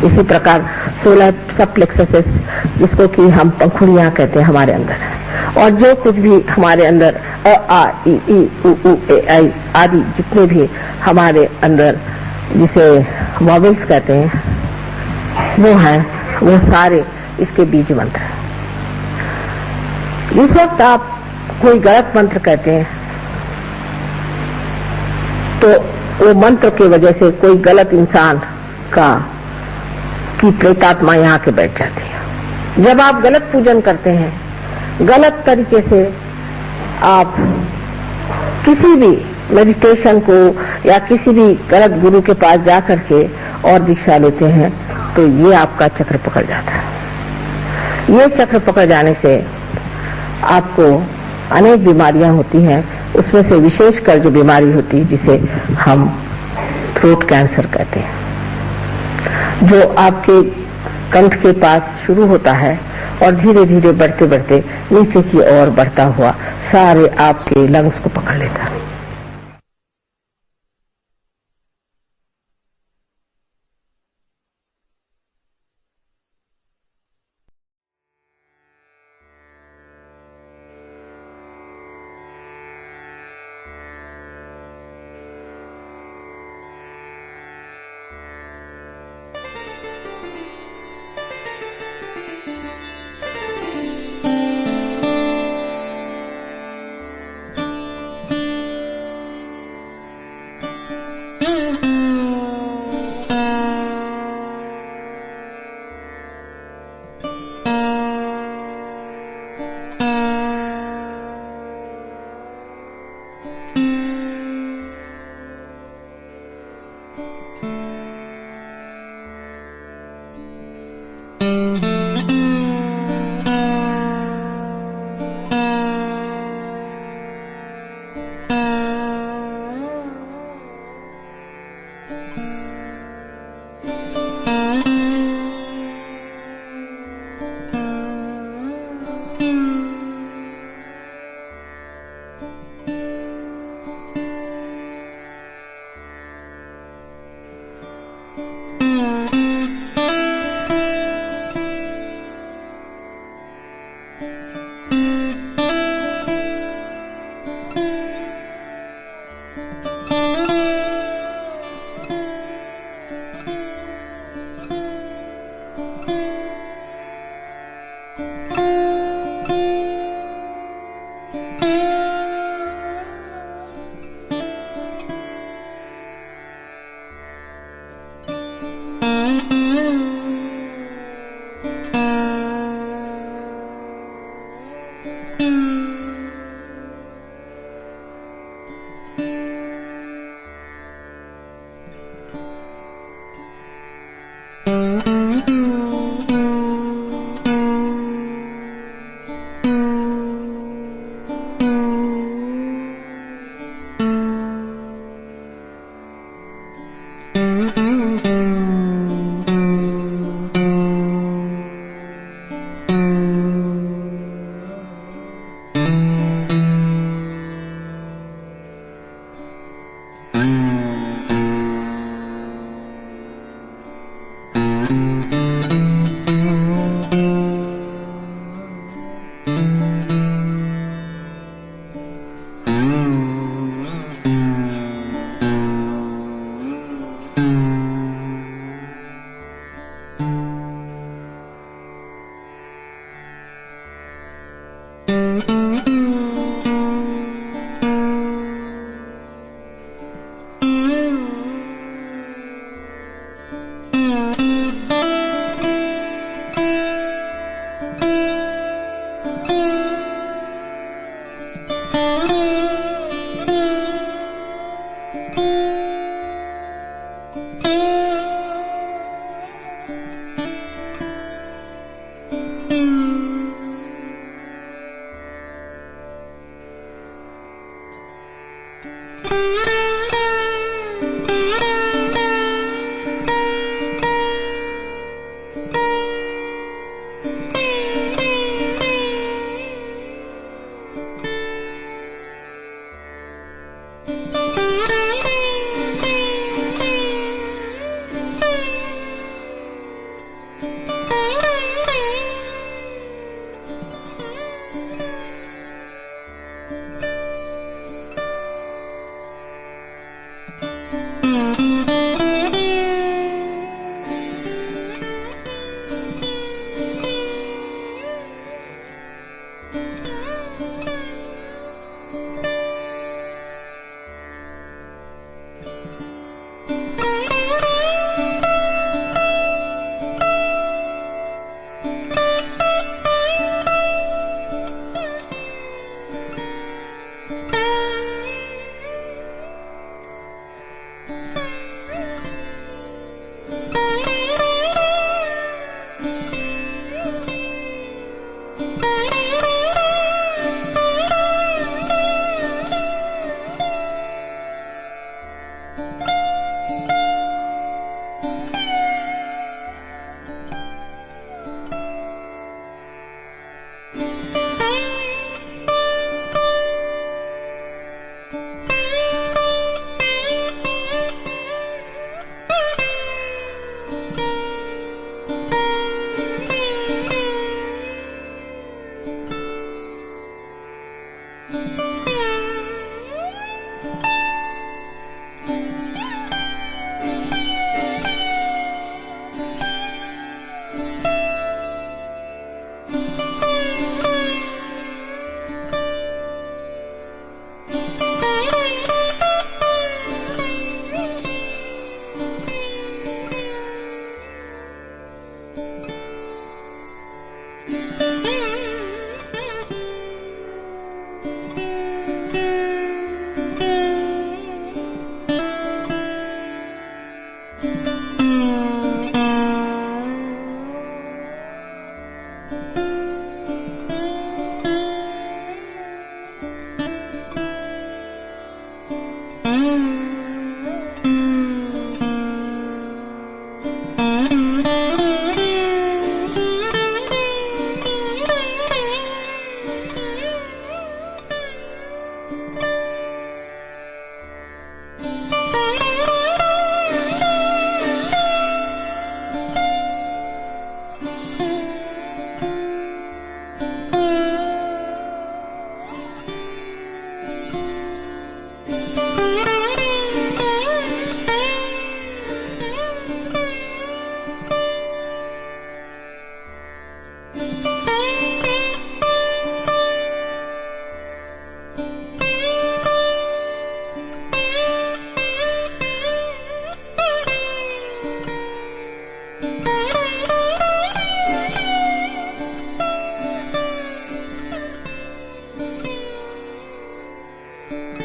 इसी प्रकार 16 सब प्लेक्ससेस, जिसको कि हम पंखुड़ियां कहते हैं, हमारे अंदर है। और जो कुछ भी हमारे अंदर अ आ इ ई उ ऊ ए आई आदि जितने भी हमारे अंदर जिसे वॉवेल्स कहते हैं वो है, वो सारे इसके बीज मंत्र हैं। इस वक्त आप कोई गलत मंत्र कहते हैं तो वो मंत्र की वजह से कोई गलत इंसान की प्रेतात्मा यहाँ के बैठ जाती है। जब आप गलत पूजन करते हैं, गलत तरीके से आप किसी भी मेडिटेशन को या किसी भी गलत गुरु के पास जा करके और दीक्षा लेते हैं, तो ये आपका चक्र पकड़ जाता है। ये चक्र पकड़ जाने से आपको अनेक बीमारियां होती हैं, उसमें से विशेषकर जो बीमारी होती है जिसे हम थ्रोट कैंसर कहते हैं, जो आपके कंठ के पास शुरू होता है और धीरे धीरे बढ़ते बढ़ते नीचे की ओर बढ़ता हुआ सारे आपके लंग्स को पकड़ लेता है। है।